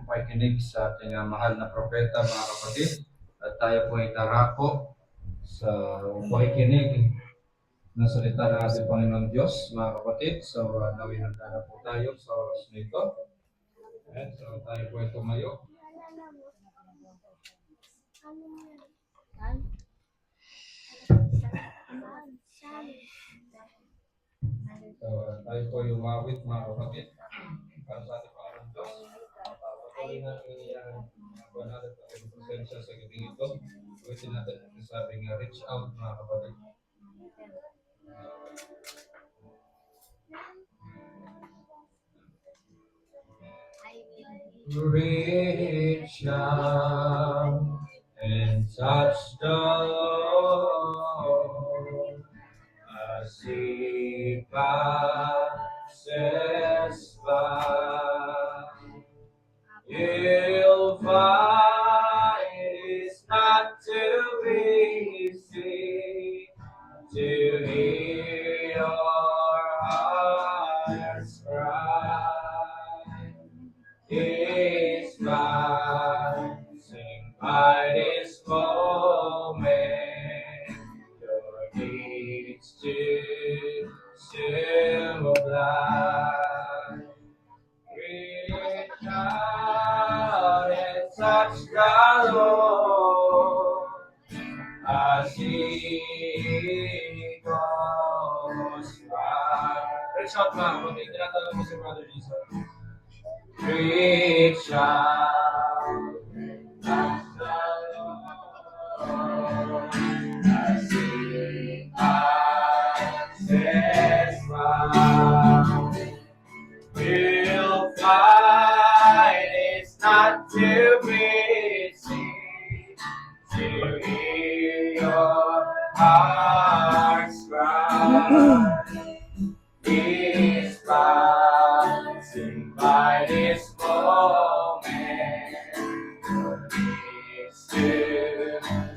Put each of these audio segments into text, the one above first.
Pakikinig sa ating mahal na propeta, mga kapatid. At tayo po ay tarako sa pakikinig ng salita ng ating Panginoon Diyos, mga kapatid. So, nawin na po tayo sa oras na ito. And so, tayo po ay tumayo. So, tayo po ay umawit, mga kapatid, para sa ating Panginoon Diyos. Patuloy natin natin ang presensya sa gabing ito. Pwede natin sabing reach out, mga kapatid. Reach out and touch the Lord as He passes by. You'll find it's not too easy to hear your heart's cry. He's passing by this moment. Your needs to symbolize. Reach out and touch the Lord as He goes by. Reach out, mga kapatid. Tinatawag mo si Brother Jesus. Reach out and touch the Lord as He passes by. You'll find it's not too busy to hear your heart's cry. He's passing by this moment. It's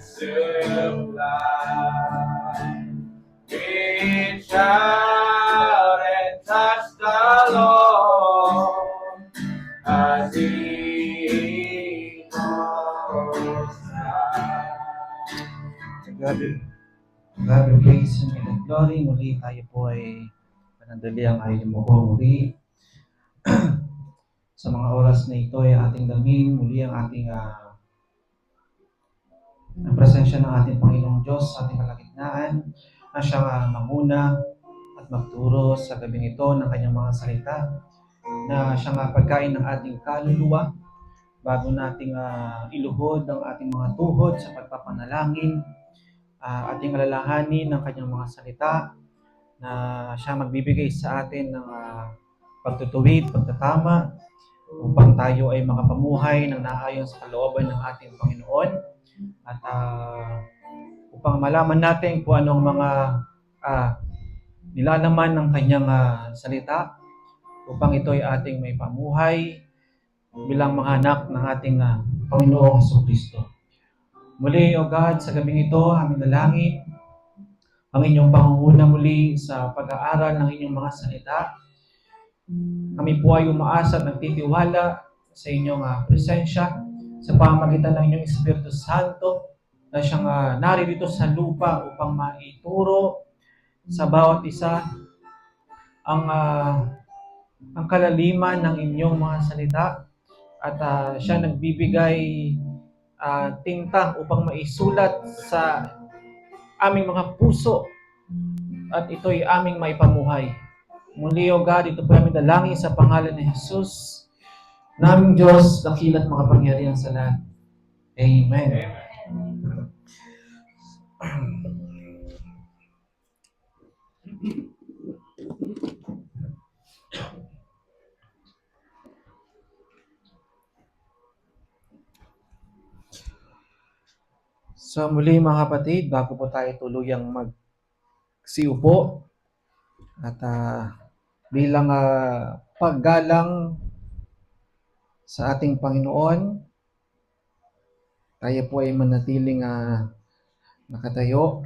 soon fly. Reach out and touch the Lord as He goes by. God be praise and glory. Muli tayo po ay panandali ang ayaw mo po muli. Sa mga oras na ito ay ating damin muli ang ating ang presensya ng ating Panginoong Diyos sa ating kalagitnaan na siyang manguna at magturo sa gabing ito ng kanyang mga salita na siyang pagkain ng ating kaluluwa bago nating iluhod ang ating mga tuhod sa pagpapanalangin, ating alalahanin ng kanyang mga salita na siya magbibigay sa atin ng pagtutuwid, pagtatama upang tayo ay makapamuhay ng naayon sa kalooban ng ating Panginoon at upang malaman natin kung anong mga nilalaman ng kanyang salita upang ito ay ating may pamuhay bilang mga anak ng ating Panginoong Jesucristo. Muli, O God, sa gabing ito, aming dalangin ang inyong pangunguna muli sa pag-aaral ng inyong mga salita. Kami po ay umaasa at nagtitiwala sa inyong presensya sa pamamagitan ng inyong Espiritu Santo na siyang naririto sa lupa upang maituro sa bawat isa ang kalaliman ng inyong mga salita at siya nagbibigay tinta upang maisulat sa aming mga puso at ito'y aming maipamuhay. Muli, O God, ito po aming dalangin sa pangalan ni Jesus, naming Diyos, dakila't makapangyarihan sa lahat. Amen. So muli mga kapatid, bago po tayo tuluyang magsiupo at bilang paggalang sa ating Panginoon, tayo po ay manatiling nakatayo.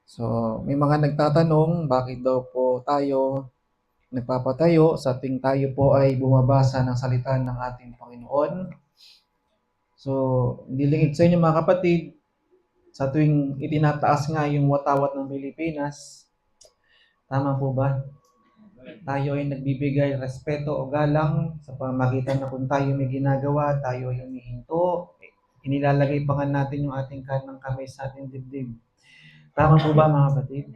So may mga nagtatanong bakit daw po tayo nagpapatayo sa tuwing tayo po ay bumabasa ng salita ng ating Panginoon. So, hindi lingid sa inyo mga kapatid, sa tuwing itinataas nga yung watawat ng Pilipinas, tama po ba? Tayo ay nagbibigay respeto o galang sa pamamagitan na kung tayo may ginagawa, tayo ay humihinto, inilalagay pa nga natin yung ating kanang kamay sa ating dibdib. Tama po ba mga kapatid?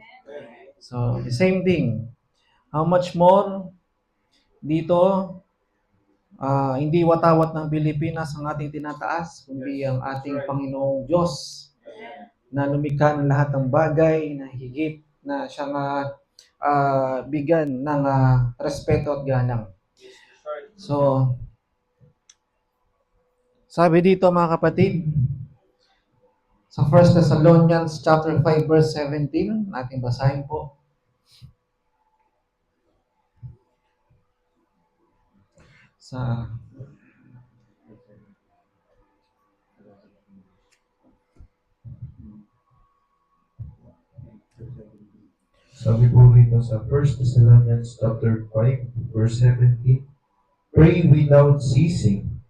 So, the same thing. How much more dito, hindi watawat ng Pilipinas ang ating tinataas, kundi ang ating Panginoong Diyos na lumikha ng lahat ng bagay na higit na siyang bigyan ng respeto at galang. So, sabi dito mga kapatid, sa 1 Thessalonians chapter 5 verse 17, natin basahin po. Sa Sabi po rito sa 1 Thessalonians chapter 5, verse 17, pray without ceasing.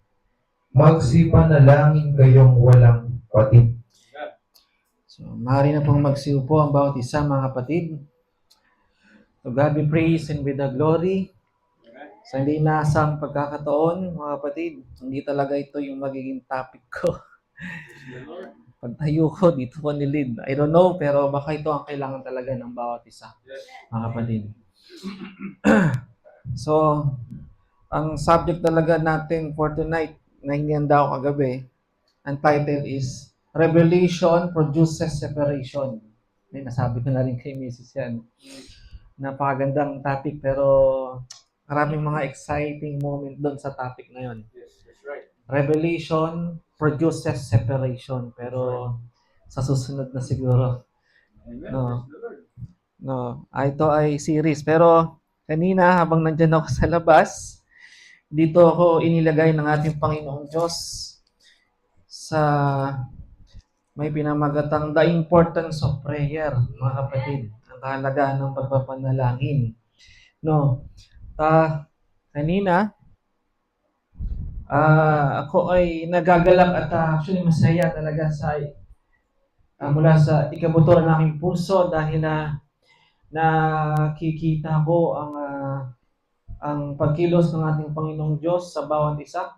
Magsipanalangin kayong walang patid. So, maaari na pong magsiupo ang bawat isa mga kapatid. To God be praise and with the glory. Sa hindi inaasang pagkakataon, mga kapatid, hindi talaga ito yung magiging topic ko. Pagtayo ko, dito ko nilid. I don't know, pero baka ito ang kailangan talaga ng bawat isa, mga kapatid. So, ang subject talaga natin for tonight, na hinihanda ko kagabi, ang title is, Revelation Produces Separation. May nasabi ko na rin kay Mrs. yan. Napakagandang topic, pero maraming mga exciting moment doon sa topic na yon. Yes, that's right. Revelation produces separation, pero sa susunod na siguro. Amen. No. Praise the Lord. No, ito ay series. Pero kanina habang nandyan ako sa labas, dito ako inilagay ng ating Panginoong Diyos sa may pinamagatang the importance of prayer, mga kapatid. Ang kahalagahan ng pagpapanalangin. No. Kanina, ako ay nagagalak at actually masaya talaga sa mula sa ikabuto ng aking puso dahil nakikita ko ang pagkilos ng ating Panginoong Diyos sa bawat isa.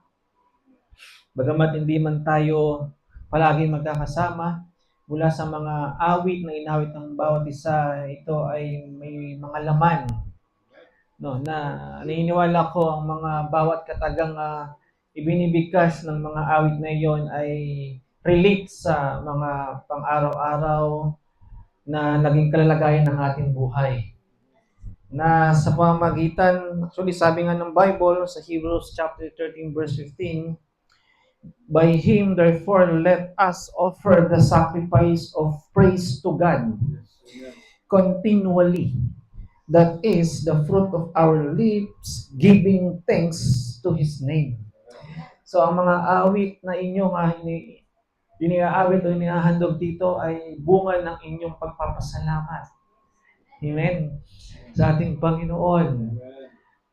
Bagamat hindi man tayo palagi magkakasama, mula sa mga awit na inawit ng bawat isa, ito ay may mga laman. No, na naniniwala ko ang mga bawat katagang ibinibigkas ng mga awit na iyon ay relate sa mga pang-araw-araw na naging kalalagayan ng ating buhay. Na sa pamamagitan, actually sabi nga ng Bible sa Hebrews chapter 13 verse 15, by Him therefore let us offer the sacrifice of praise to God continually. That is the fruit of our lips, giving thanks to His name. So, ang mga awit na inyong iniaawit o inihahandog dito ay bunga ng inyong pagpapasalamat. Amen. Sa ating Panginoon,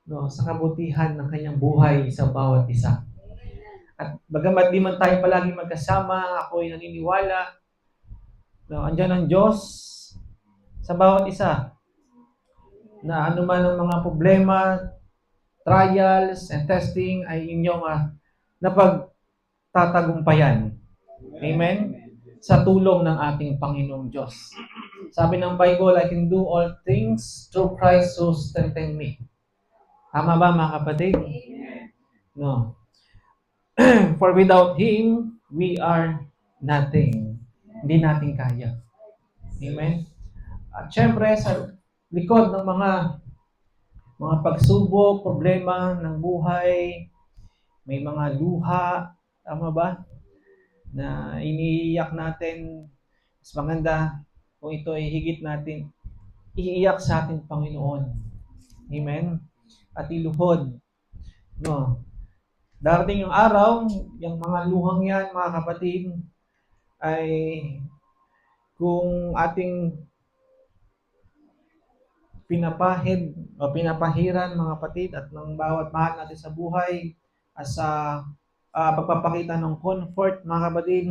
no, sa kabutihan ng kanyang buhay sa bawat isa. At bagamat di man tayo palagi magkasama, ako ay naniniwala na andyan ang Diyos sa bawat isa. Na anuman ang mga problema, trials, and testing ay inyong napagtatagumpayan. Amen? Sa tulong ng ating Panginoong Diyos. Sabi ng Bible, I can do all things through Christ who strengthens me. Tama ba mga kapatid? No. For without Him, we are nothing. Hindi natin kaya. Amen? At syempre, sa likod ng mga pagsubok, problema ng buhay, may mga luha, tama ba? Na iniiyak natin, mas maganda kung ito ay higit natin iiyak sa ating Panginoon. Amen? At iluhod. No. Darating yung araw, yung mga luhang yan, mga kapatid, ay kung ating pinapahid o pinapahiran mga kapatid at ng bawat mahal natin sa buhay as sa pagpapakita ng comfort mga kapatid.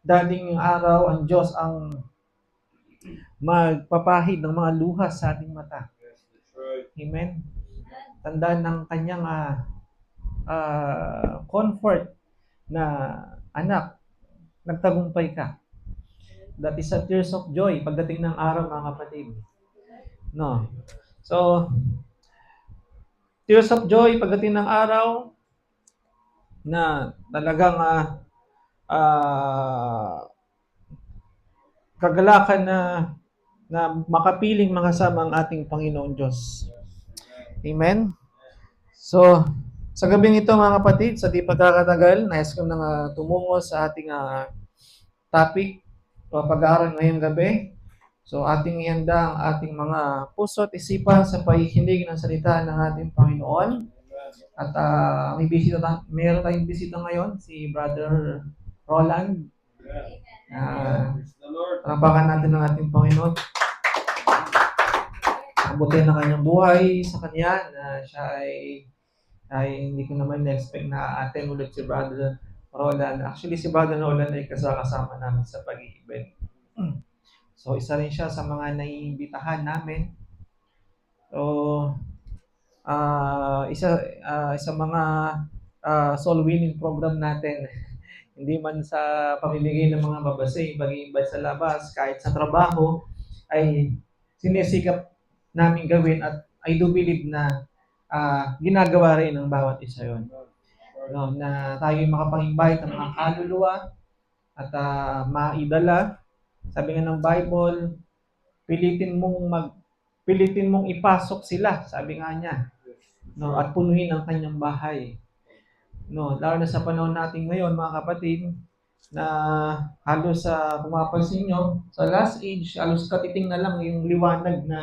Dating araw ang Diyos ang magpapahid ng mga luha sa ating mata. Amen. Tandaan ng kanyang comfort na anak, nagtagumpay ka. That is a tears of joy pagdating ng araw mga kapatid. No. So, tears of joy pagdating ng araw na talagang kagalakan na makapiling makasama ang ating Panginoon Diyos. Amen? So, sa gabing ito mga kapatid, sa di pagkakatagal, nais ko nang tumungo sa ating topic o pag-aaral ngayong gabi. So, ating ihanda ang ating mga puso at isipan sa pakikinig ng salita ng ating Panginoon. At meron tayong bisita ngayon, si Brother Roland. Palapakan natin ng ating Panginoon. Abutin na kanyang buhay sa kanya na siya ay hindi ko naman na-expect na attend ulit si Brother Roland. Actually, si Brother Roland ay kasama namin sa pag-iibig. So, isa rin siya sa mga naiimbitahan namin. So, isa mga soul winning program natin. Hindi man sa pamimigay ng mga babasay, pag-iimbay sa labas, kahit sa trabaho, ay sinisikap namin gawin at I do believe na ginagawa rin ng bawat isa yun. No, na tayo makapag-invite ng mga kaluluwa at maidala. Sabi nga ng Bible, pilitin mong ipasok sila, sabi nga niya. No, at punuin ang kanyang bahay. No, lalo na sa panahon natin ngayon, mga kapatid, na halos pumapansin nyo, sa last age, halos katiting na lang yung liwanag na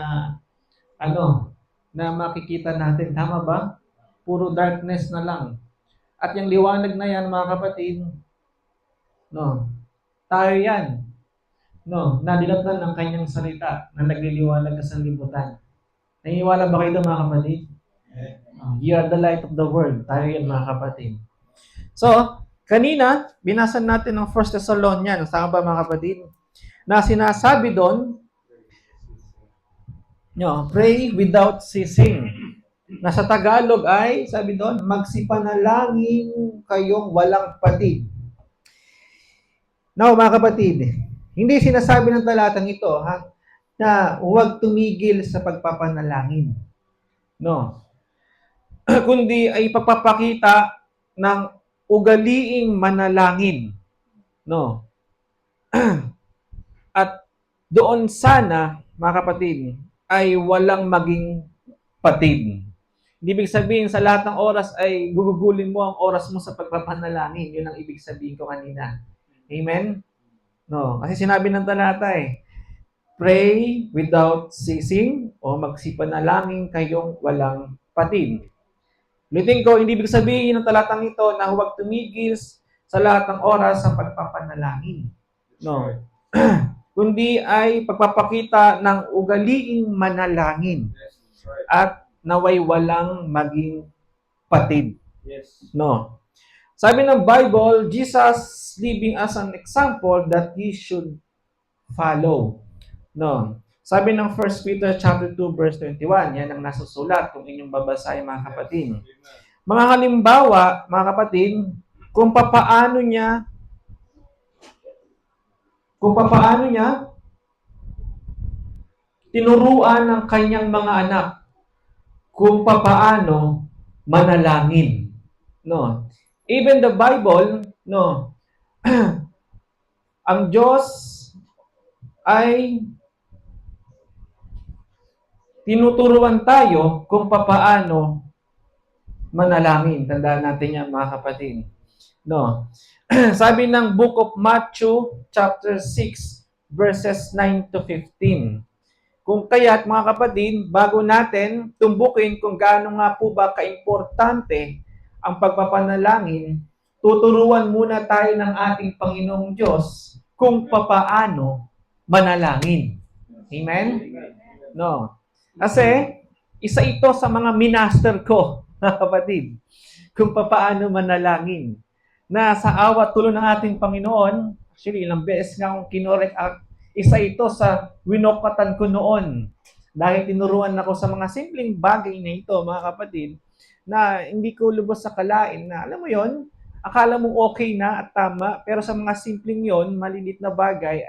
na makikita natin. Tama ba? Puro darkness na lang. At yung liwanag na yan, mga kapatid, no, tayo yan. No, nadilatnan ng kanyang salita na nagliliwanag sa sanlibutan. Naniniwala ba kayo mga kapatid? You are the light of the world. Tayo yan mga kapatid. So, kanina, binasan natin ng 1 Thessalonians. Tama ba mga kapatid? Na sinasabi doon, pray without ceasing. Na sa Tagalog ay, sabi doon, magsipanalangin kayong walang patid. Now, mga kapatid, hindi sinasabi ng talatang ito, na huwag tumigil sa pagpapanalangin. No. Kundi ay pagpapakita ng ugaliing manalangin. No. At doon sana, mga kapatid, ay walang maging patid. Ibig sabihin, sa lahat ng oras ay gugugulin mo ang oras mo sa pagpapanalangin. Yun ang ibig sabihin ko kanina. Amen? No, kasi sinabi ng talata pray without ceasing o magsipanalangin kayong walang patid. Ulitin ko, hindi ibig sabihin ng talatang ito na huwag tumigil sa lahat ng oras sa pagpapanalangin. No. Kundi ay pagpapakita ng ugaliing manalangin at naway walang maging patid. No. Sabi ng Bible, Jesus living as an example that he should follow. No. Sabi ng 1 Peter chapter 2 verse 21, yan ang nasusulat kung inyong babasahin mga kapatid. Mga halimbawa, mga kapatid, kung papaano niya tinuruan ng kanyang mga anak kung papaano manalangin. No. Even the Bible, no, ang Diyos ay tinuturuan tayo kung papaano manalangin. Tandaan natin yan, mga kapatid. No. Sabi ng Book of Matthew, chapter 6, verses 9 to 15. Kung kaya't, mga kapatid, bago natin tumbukin kung gaano nga po ba kaimportante ang pagpapanalangin, tuturuan muna tayo ng ating Panginoong Diyos kung papaano manalangin. Amen? No. Kasi, isa ito sa mga minaster ko, mga kapatid, kung paano manalangin. Na sa awa tulong ng ating Panginoon, actually, ilang beses nga akong kinorek, isa ito sa winokatan ko noon. Dahil tinuruan ako sa mga simpleng bagay na ito, mga kapatid, na hindi ko lubos sa kalain na, alam mo yon, akala mo okay na at tama, pero sa mga simpleng yon, malilit na bagay,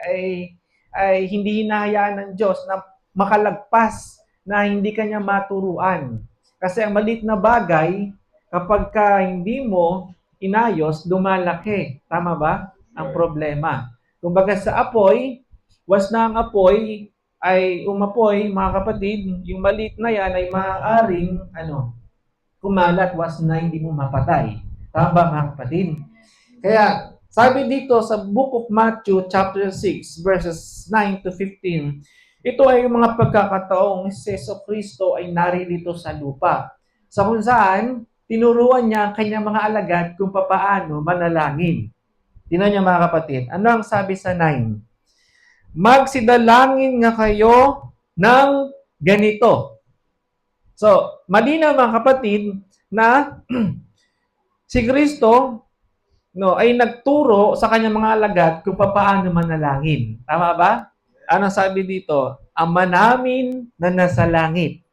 ay hindi hinahayaan ng Diyos na makalagpas na hindi kanya maturuan. Kasi ang maliit na bagay, kapag ka hindi mo inayos, lumalaki. Tama ba? Ang problema. Kumbaga sa apoy, was na ang apoy ay umapoy, mga kapatid, yung maliit na yan ay maaaring kumalat was na hindi mo mapatay. Tama ba, mga kapatid? Kaya, sabi dito sa Book of Matthew chapter 6 verses 9 to 15, ito ay yung mga pagkakataong si Jesu Kristo ay naririto sa lupa. Sa kung saan, tinuruan niya ang kanyang mga alagad kung papaano manalangin. Tingnan niyo, mga kapatid. Ano ang sabi sa 9? Magsidalangin nga kayo ng ganito. So, malinaw, mga kapatid, na si Kristo ay nagturo sa kanyang mga alagad kung paano manalangin. Tama ba? Ano sabi dito? Ama namin na nasa langit,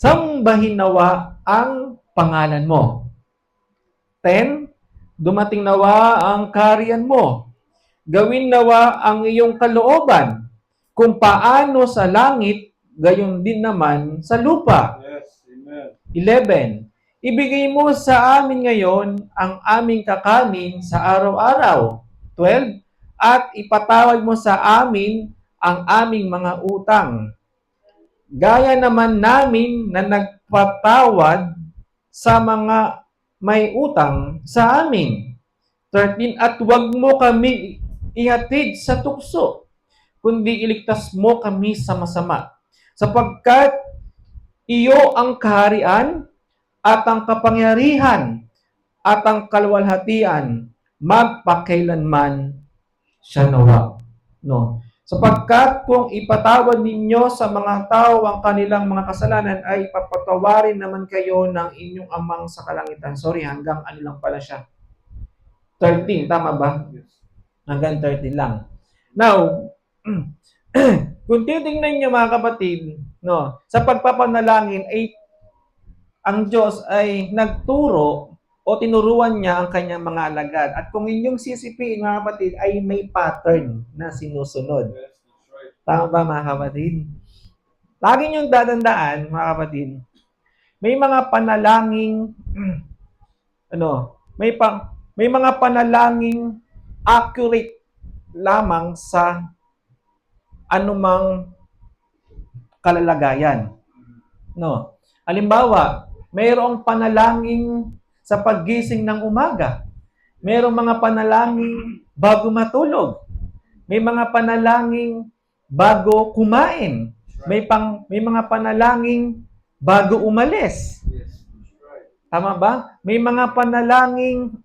sambahin nawa ang pangalan mo. 10, dumating nawa ang kaharian mo. Gawin nawa ang iyong kalooban, kung paano sa langit, gayon din naman sa lupa. Yes, amen. 11, ibigay mo sa amin ngayon ang aming kakanin sa araw-araw. 12, at ipatawad mo sa amin ang aming mga utang. Gaya naman namin na nagpatawad sa mga may utang sa amin. 13, at huwag mo kami ihatid sa tukso, kundi iligtas mo kami sa masama. Sapagkat iyo ang kaharian at ang kapangyarihan at ang kaluwalhatian magpakailanman siya nawa. No. Sapagkat kung ipatawad ninyo sa mga tao ang kanilang mga kasalanan, ay papatawarin naman kayo ng inyong amang sa kalangitan. Sorry, hanggang ano lang pala siya. 13, tama ba? Hanggang 13 lang. Now, kung titingnan niyo, mga kapatid, sa pagpapanalangin ay ang Diyos ay nagturo o tinuruan niya ang kanyang mga alagad. At kung inyong sisipiin, mga kapatid, ay may pattern na sinusunod. Yes, that's right. Tama ba, mga kapatid? Lagi niyong dadandaan, mga kapatid, may mga panalangin, may mga panalangin accurate lamang sa anumang kalalagayan. No. Halimbawa, mayroong panalangin sa paggising ng umaga. Mayroong mga panalangin bago matulog. May mga panalangin bago kumain. May mga panalangin bago umalis. Yes, that's right. Tama ba? May mga panalangin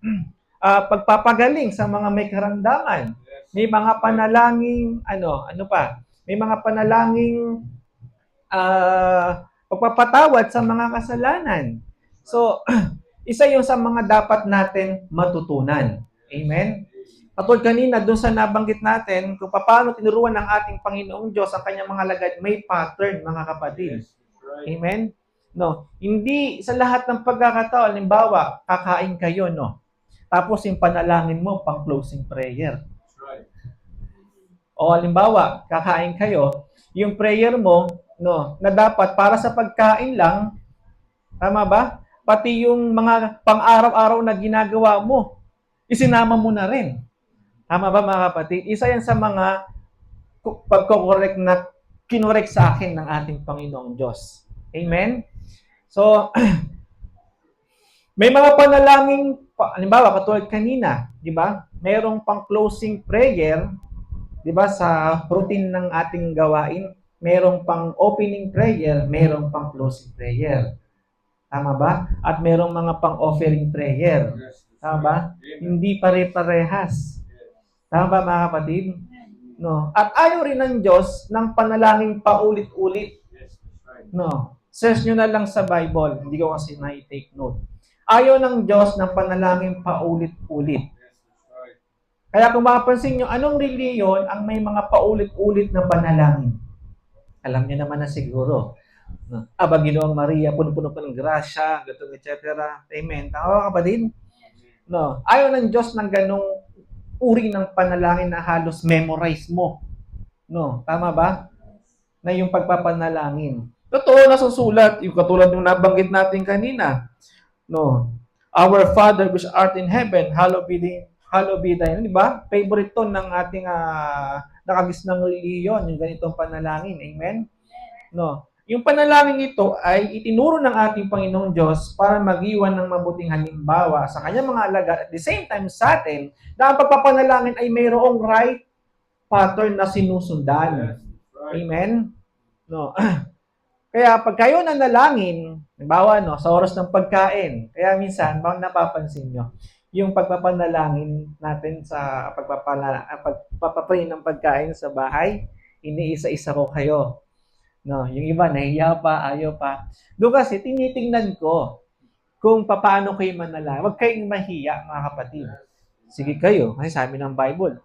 pagpapagaling sa mga may karamdaman. May mga panalangin, ano pa? May mga panalangin pagpapatawad sa mga kasalanan. So, isa yung sa mga dapat natin matutunan. Amen? Patulad kanina, doon sa nabanggit natin, kung paano tinuruan ng ating Panginoong Diyos ang kanyang mga alagad, may pattern, mga kapatid. Yes, that's right. Amen? No, hindi sa lahat ng pagkakataon, halimbawa, kakain kayo, tapos yung panalangin mo, pang closing prayer. That's right. O halimbawa, kakain kayo, yung prayer mo, na dapat para sa pagkain lang, tama ba? Pati yung mga pang-araw-araw na ginagawa mo, isinama mo na rin. Tama ba, mga kapatid? Isa yan sa mga pagkokorek na kinorek sa akin ng ating Panginoong Diyos. Amen? So, may mga panalangin, halimbawa, katulad kanina, di ba? Mayroong pang closing prayer, di ba, sa routine ng ating gawain. Mayroong pang opening prayer, mayroong pang closing prayer. Tama ba? At mayroong mga pang offering prayer. Yes, that's Tama ba? right. Amen. Hindi pare-parehas. Tama ba, mga kapatid? No. At ayaw rin ng Diyos ng panalangin paulit-ulit. Yes, No. Search nyo na lang sa Bible. Hindi ko kasi na-take note. Ayaw ng Diyos ng panalangin paulit-ulit. Kaya kung mapapansin nyo, anong reliyon ang may mga paulit-ulit na panalangin? Alam niyo naman na siguro. No? Aba, Ginoong Maria, puno-puno pa ng grasya, gatong etc. Amen. Tama ba, kapatid? No. Ayaw ng Diyos ng ganong uri ng panalangin na halos memorize mo. No. Tama ba? Na yung pagpapanalangin. Totoo, nasusulat. Yung katulad yung nabanggit natin kanina. No. Our Father which art in heaven, hallowed be thy name. Di ba? Favorite to ng ating nakagisnang reliyon, yung ganitong panalangin. Amen? No. Yung panalangin ito ay itinuro ng ating Panginoong Diyos para mag-iwan ng mabuting halimbawa sa kanyang mga alagad at the same time sa atin na ang pagpapanalangin ay mayroong right pattern na sinusundan. Amen? No. Kaya pag kayo nanalangin, halimbawa sa oras ng pagkain, kaya minsan, bang napapansin nyo, yung pagpapanalangin natin sa pagpapapray ng pagkain sa bahay, iniisa-isa ko kayo. No, yung iba nahiya pa, ayaw pa. Doon kasi tinitingnan ko kung paano kayo manalangin. Huwag kayong mahiya, mga kapatid. Sige kayo, kasi sabi ng Bible,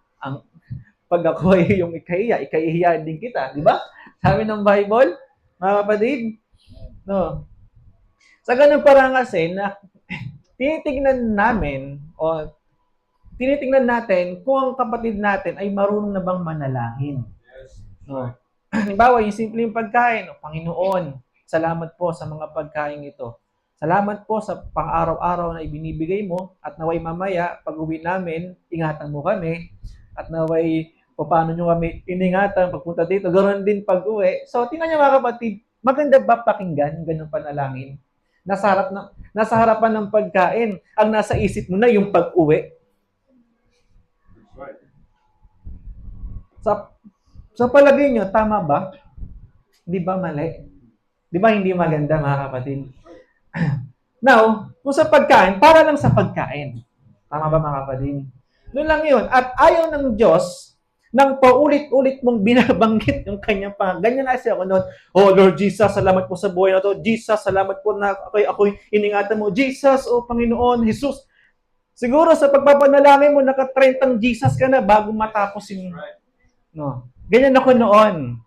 pag ako ay yung ikahiya din kita, di ba? Sabi ng Bible, mga kapatid, no. Sa ganun parang kasi na tinitingnan natin kung ang kapatid natin ay marunong na bang manalangin. No. Halimbawa, yung simpleng pagkain, Panginoon, salamat po sa mga pagkain ito. Salamat po sa pang-araw-araw na ibinibigay mo at naway mamaya, pag-uwi namin, ingatan mo kami at naway paano nyo kami iningatan pagpunta dito, ganoon din pag-uwi. So, tingnan nyo mga kapatid, maganda ba pakinggan yung ganung panalangin? Nasa harapan ng pagkain, ang nasa isip mo na yung pag-uwi. Sa palagay nyo, tama ba? Di ba mali? Di ba hindi maganda, mga kapatid? Now, kung sa pagkain, para lang sa pagkain. Tama ba, mga kapatid? Doon lang yun. At ayaw ng Diyos nang paulit-ulit mong binabanggit yung kanyang ganyan na siya ako noon. Oh, Lord Jesus, salamat po sa buhay na to. Jesus, salamat po na ako'y iningatan mo. Jesus, oh Panginoon, Jesus. Siguro sa pagpapanalangin mo, naka-30 Jesus ka na bago matapos yung... No. Ganyan ako noon.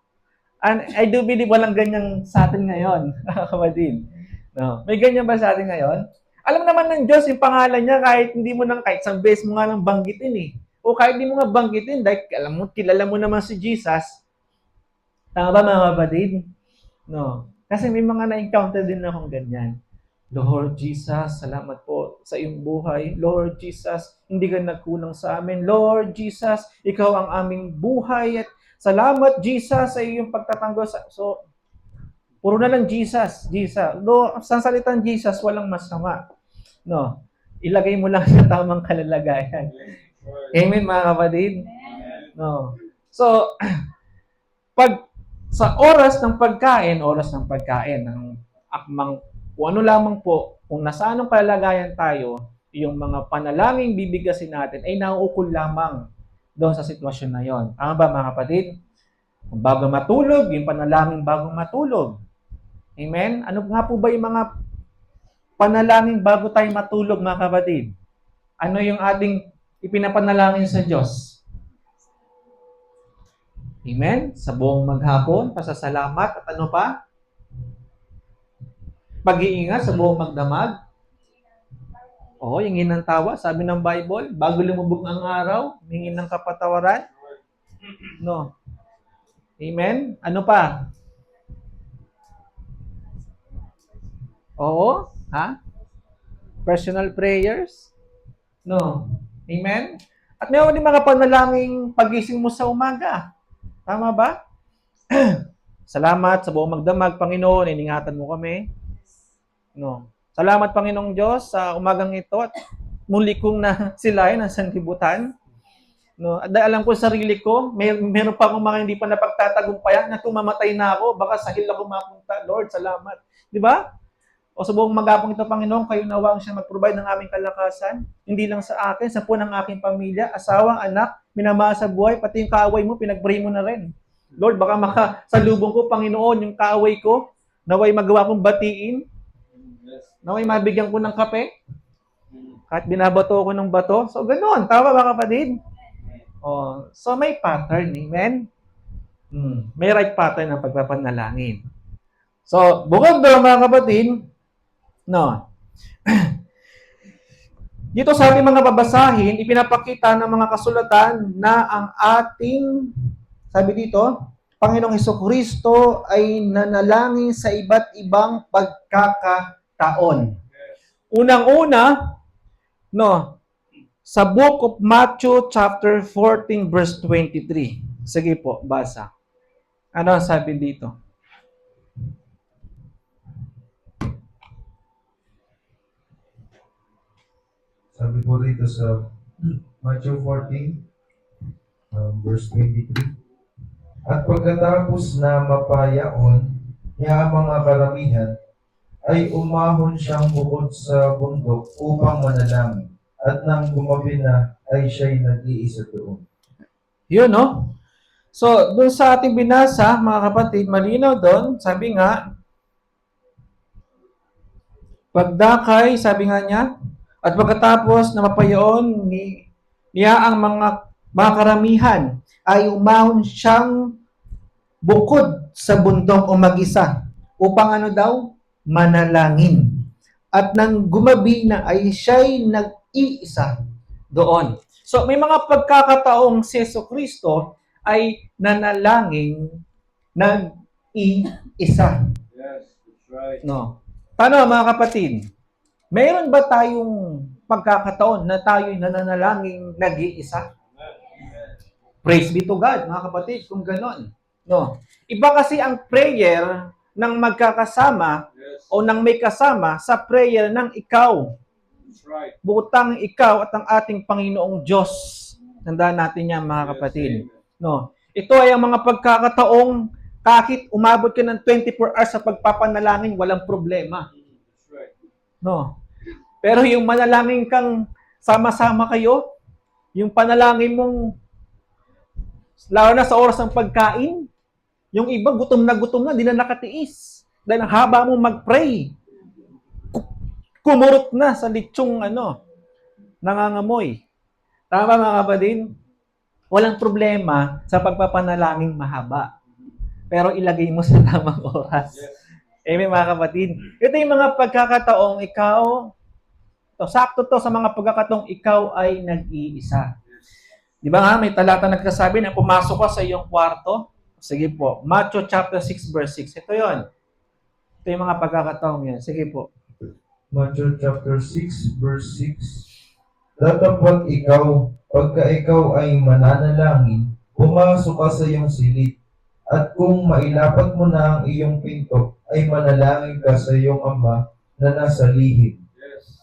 And I do believe walang ganyan sa atin ngayon, kapatid. No. May ganyan ba sa atin ngayon? Alam naman ng Diyos yung pangalan niya kahit hindi mo kahit isang beses mo nga lang banggitin eh. O kahit hindi mo nga banggitin dahil kilala mo naman si Jesus. Tama ba mga kapatid? No. Kasi may mga na-encounter din akong ganyan. Lord Jesus, salamat po sa iyong buhay. Lord Jesus, hindi ka nagkulang sa amin. Lord Jesus, ikaw ang aming buhay at salamat, Jesus, sa iyong pagtatanggol. So, puro na lang Jesus, Jesus. Sa salitang Jesus, walang masama. No. Ilagay mo lang sa tamang kalalagayan. Amen, mga kapatid? No. So, pag sa oras ng pagkain, ng akmang, kung ano lamang po, kung nasa anong kalalagayan tayo, yung mga panalangin bibigasin natin ay nauukol lamang doon sa sitwasyon na yon. Tama ba, mga kapatid? Bago matulog, yung panalangin bago matulog. Amen? Ano nga po ba yung mga panalangin bago tayo matulog, mga kapatid? Ano yung ating ipinapanalangin sa Diyos? Amen? Sa buong maghapon, pasasalamat, at ano pa? Pag-iingat sa buong magdamag. Oo, yung hinang tawa, sabi ng Bible, bago lumubog ang araw, hingin ng kapatawaran. No. Amen? Ano pa? Oo? Ha? Personal prayers? No. Amen? At mayroon din mga panalangin pagising mo sa umaga. Tama ba? Salamat sa buong magdamag, Panginoon, iningatan mo kami. No. Salamat, Panginoong Diyos, sa umagang ito at muli kong nasilayan ang sanlibutan. No. At alam ko sarili ko, meron pa akong mga hindi pa napagtatagumpayan na tumamatay na ako, baka sa hil ako mapunta. Lord, salamat. Di ba? O sa buong magapang ito, Panginoon, kayo nawang siya mag-provide ng aming kalakasan, hindi lang sa akin, sa po ng aking pamilya, asawang, anak, minamahal sa buhay, pati yung kaaway mo, pinag-pray mo na rin. Lord, baka makasalubong ko, Panginoon, yung kaaway ko, Naway magawa kong batiin. Naway mabigyan ko ng kape. Kahit binabato ko ng bato. So, ganoon. Tama ba, kapatid? Oh, so, may pattern. Amen? May right pattern ng pagpapanalangin. So, bukod doon, mga kapatid, no, dito sa ating mga babasahin, ipinapakita ng mga kasulatan na ang ating, sabi dito, Panginoong Hesukristo ay nanalangin sa iba't ibang pagkakataon. Unang-una, no, sa book of Matthew chapter 14 verse 23. Sige po, basa. Ano ang sabi dito? Sabi po rito sa Matthew 14, verse 23. At pagkatapos na mapayaon niya ang mga karamihan, ay umahon siyang bukod sa bundok upang manalangin. At nang gumabi na, ay siya'y nag-iisa doon. Yun, no? So, doon sa ating binasa, mga kapatid, malinaw doon, sabi nga, pagdakay, sabi nga niya, at pagkatapos na mapayaon niya ang mga karamihan, ay umahon siyang bukod sa bundok o mag-isa upang ano daw? Manalangin. At nang gumabi na ay siya'y nag-iisa doon. So, may mga pagkakataong si Jesucristo ay nanalangin nag-iisa. Yes, that's right. No. Paano, mga kapatid? Mayroon ba tayong pagkakataon na tayo'y nananalangin nag-iisa? Praise be to God, mga kapatid, kung ganon. No. Iba kasi ang prayer ng magkakasama o ng may kasama sa prayer ng ikaw. That's right. Butang ikaw at ang ating Panginoong Diyos. Tandaan natin yan, mga kapatid. No. Ito ay ang mga pagkakataong kahit umabot ka ng 24 hours sa pagpapanalangin, walang problema. That's right. No. Pero yung manalangin kang sama-sama kayo, yung panalangin mong lalo na sa oras ng pagkain, yung iba gutom na, hindi na nakatiis. Dahil ang haba mong mag-pray, kumurot na sa litsong nangangamoy. Tama, mga kapatid? Walang problema sa pagpapanalangin mahaba. Pero ilagay mo sa tamang oras. Amen, mga kapatid. Ito yung mga pagkakataong sakto to sa mga pagkakataong ikaw ay nag-iisa. Di ba nga, may talata nagsasabi na pumasok ka sa iyong kwarto. Sige po, Matthew chapter 6 verse 6. Ito yon. Ito yung mga pagkakataong yan. Sige po. Matthew chapter 6, verse 6. Tatapat ikaw, pagka ikaw ay mananalangin, pumasok ka sa iyong silid. At kung mailapat mo na ang iyong pinto, ay manalangin ka sa iyong ama na nasa lihim.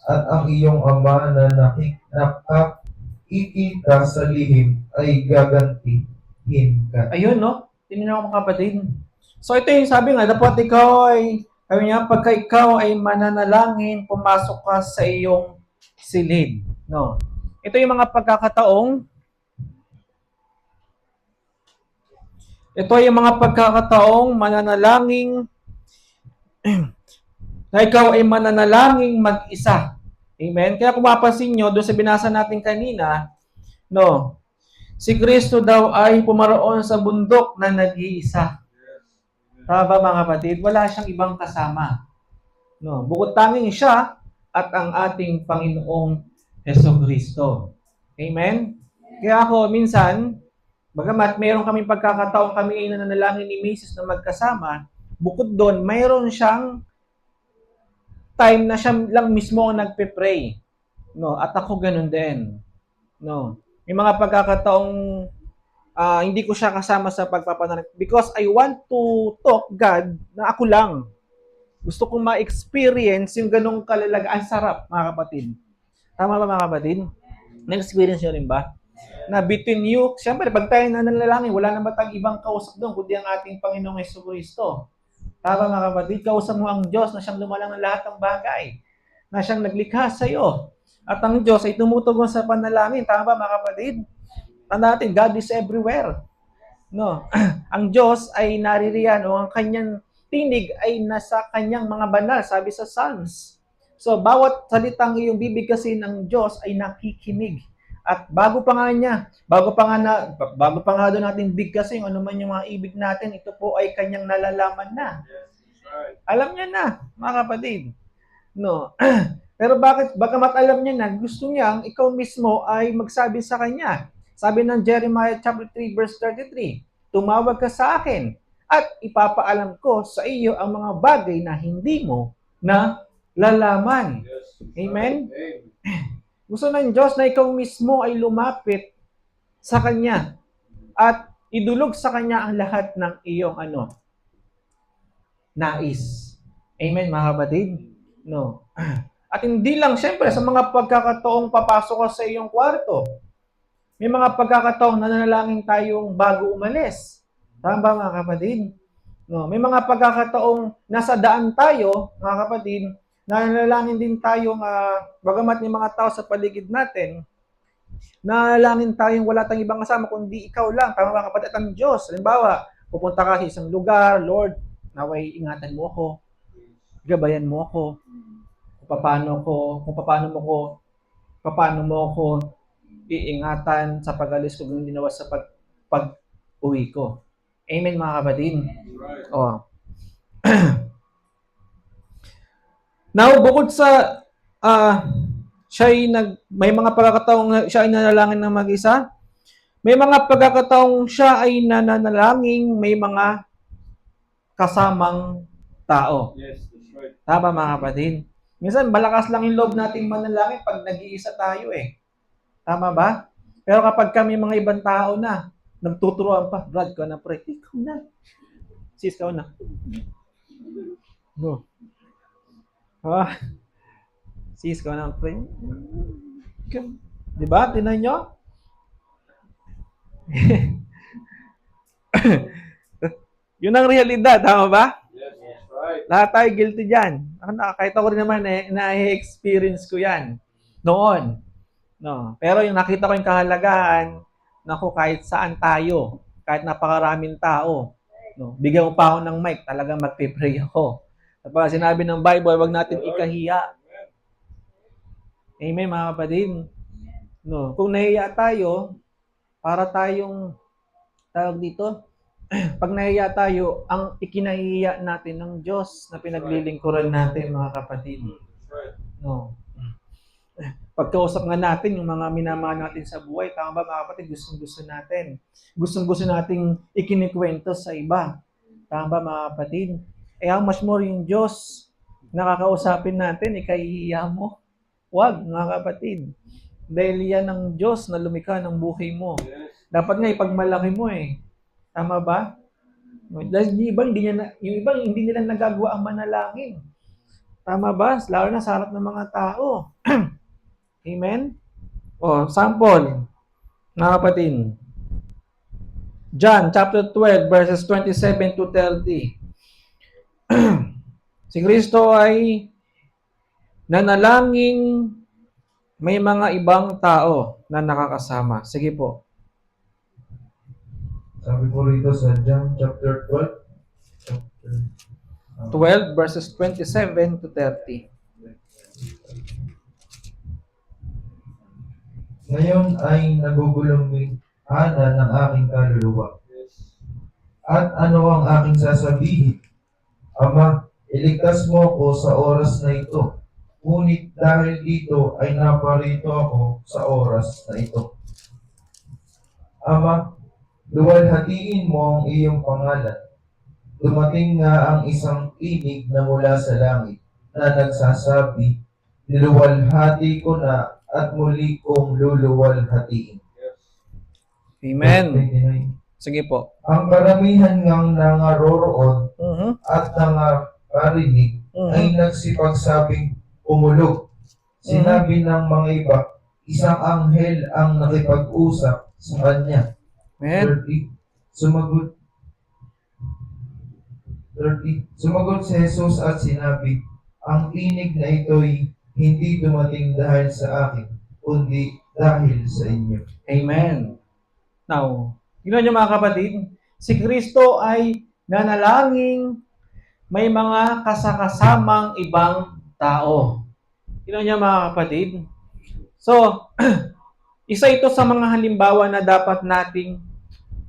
At ang iyong ama na nakikita sa lihim ay gagantihin ka. Ayun, no? Tingnan mo, mga kapatid. So, ito yung sabi nga, dapat ikaw ay, pagka ikaw ay mananalangin, pumasok ka sa iyong silid. No? Ito yung mga pagkakataong mananalangin na ikaw ay mananalangin mag-isa. Amen? Kaya kung mapapansin nyo, doon sa binasa natin kanina, no, si Kristo daw ay pumaroon sa bundok na nag-iisa. Tama ba, mga kapatid? Wala siyang ibang kasama. No, bukod tanging siya at ang ating Panginoong Jesucristo. Amen? Kaya ako, minsan, bagamat mayroon kaming pagkakataong kami ay nananalangin ni Mrs. na magkasama, bukod doon, mayroon siyang time na siya lang mismo ang nagpe-pray. No, at ako ganun din. No. May mga pagkakataong hindi ko siya kasama sa pagpapanalangin because I want to talk God na ako lang. Gusto kong ma-experience yung ganong kalalagaan. Ang sarap, mga kapatid. Tama ba, mga kapatid? Na-experience nyo rin ba? Na between you, siyempre, pag tayo nananalangin, wala naman tayong ibang kausap doon, kundi ang ating Panginoong Jesucristo. Tama, mga kapatid? Kausap mo ang Diyos na siyang lumalang ng lahat ng bagay. Na siyang naglikha sa iyo. At ang Diyos ay tumutugon sa panalangin. Tama ba, mga kapatid? Tanda natin, God is everywhere. No? Ang Diyos ay naririyan o ang kanyang tinig ay nasa kanyang mga banal, sabi sa Psalms. So, bawat salitang iyong bibigkasin ng Diyos ay nakikinig. At bago pa nga doon natin bigkasin, ano man yung mga ibig natin, ito po ay kanyang nalalaman na. Alam niya na, mga kapatid. No. Pero bagamat alam niya na, gusto niyang ikaw mismo ay magsabi sa kanya. Sabi ng Jeremiah chapter 3 verse 33, tumawag ka sa akin at ipapaalam ko sa iyo ang mga bagay na hindi mo na lalaman. Amen? Gusto ng Diyos na ikaw mismo ay lumapit sa Kanya at idulog sa Kanya ang lahat ng iyong nais. Amen, mga kapatid? No. At hindi lang, syempre, sa mga pagkakataong papasok ka sa iyong kwarto. May mga pagkakataong nananalangin tayong bago umalis. Tama ba, mga kapatid? No. May mga pagkakataong nasa daan tayo, mga kapatid, nananalangin din tayong, bagamat may mga tao sa paligid natin, nananalangin tayong wala tayong ibang kasama, kundi ikaw lang, tama ba kapatid, at ang Diyos. Halimbawa, pupunta ka sa isang lugar, Lord, naway ingatan mo ako, gabayan mo ako, kung paano mo ako iingatan sa pag-alis ko, kung ginawa sa pag-uwi ko. Amen, mga kapatid. Oh. Now, bukod sa may mga pagkakataong siya ay nanalangin ng mag-isa, may mga pagkakataong siya ay nananalangin, may mga kasamang tao. Yes, that's right. Tama, mga kapatid? Minsan, malakas lang yung loob nating manalangin pag nag-iisa tayo eh. Tama ba? Pero kapag kami mga ibang tao na, nagtuturuan pa, Brad, ka na pre, ikaw na. Sis, ka na. No. Sis, ka na pre. Diba? Tinan nyo? Yun ang realidad, tama ba? Yes, that's right. Lahat tayo guilty dyan. Kahit ako rin naman, na-experience ko yan noon. No. Pero yung nakita ko yung kahalagahan, naku, kahit saan tayo, kahit napakaraming tao, no, bigyan mo pa ako ng mic, talagang magpe-pray ako. Kapag sinabi ng Bible, wag natin ikahiya. Amen, mga kapatid. No, kung nahiya tayo, para tayong tawag dito, pag nahiya tayo, ang ikinahiya natin ng Diyos na pinaglilingkuran natin, mga kapatid. No. Pagkausap nga natin yung mga minamahal natin sa buhay, tama ba, mga kapatid, gustong-gusto natin. Gustong-gusto nating ikinikwento sa iba. Tama ba, mga kapatid? How much more yung Diyos nakakausapin natin, ikahihiya mo. Wag, mga kapatid. Dahil yan ang Diyos na lumikha ng buhay mo. Dapat nga ipagmalaki mo eh. Tama ba? Dahil yung ibang hindi nila nagagawa ang manalangin. Tama ba? Lalo na sa harap ng mga tao. Amen? Sample. Mga kapatid. John chapter 12 verses 27 to 30. Si Kristo ay nanalangin, may mga ibang tao na nakakasama. Sige po. Sabi po rito sa John chapter 12 verses 27 to 30. Ngayon ay nagugulong ana ng aking kaluluwa. At ano ang aking sasabihin? Ama, iligtas mo ako sa oras na ito. Ngunit dahil dito ay naparito ako sa oras na ito. Ama, luwalhatiin mo ang iyong pangalan. Dumating nga ang isang tinig na mula sa langit na nagsasabi, niluwalhati ko na at muli kong luluwalhatiin. Amen. 29. Sige po. Ang karamihan ngang nangaroroon at nangarinig ay nagsipagsabing umulog. Sinabi ng mga iba, isang anghel ang nakipag-usap sa kanya. Amen. 30. Sumagot si Jesus at sinabi, ang tinig na ito'y hindi dumating dahil sa akin, kundi dahil sa inyo. Amen. Now, yun nyo mga kapatid, si Kristo ay nanalangin, may mga kasakasamang ibang tao. Tingnan niyo mga kapatid. So, isa ito sa mga halimbawa na dapat nating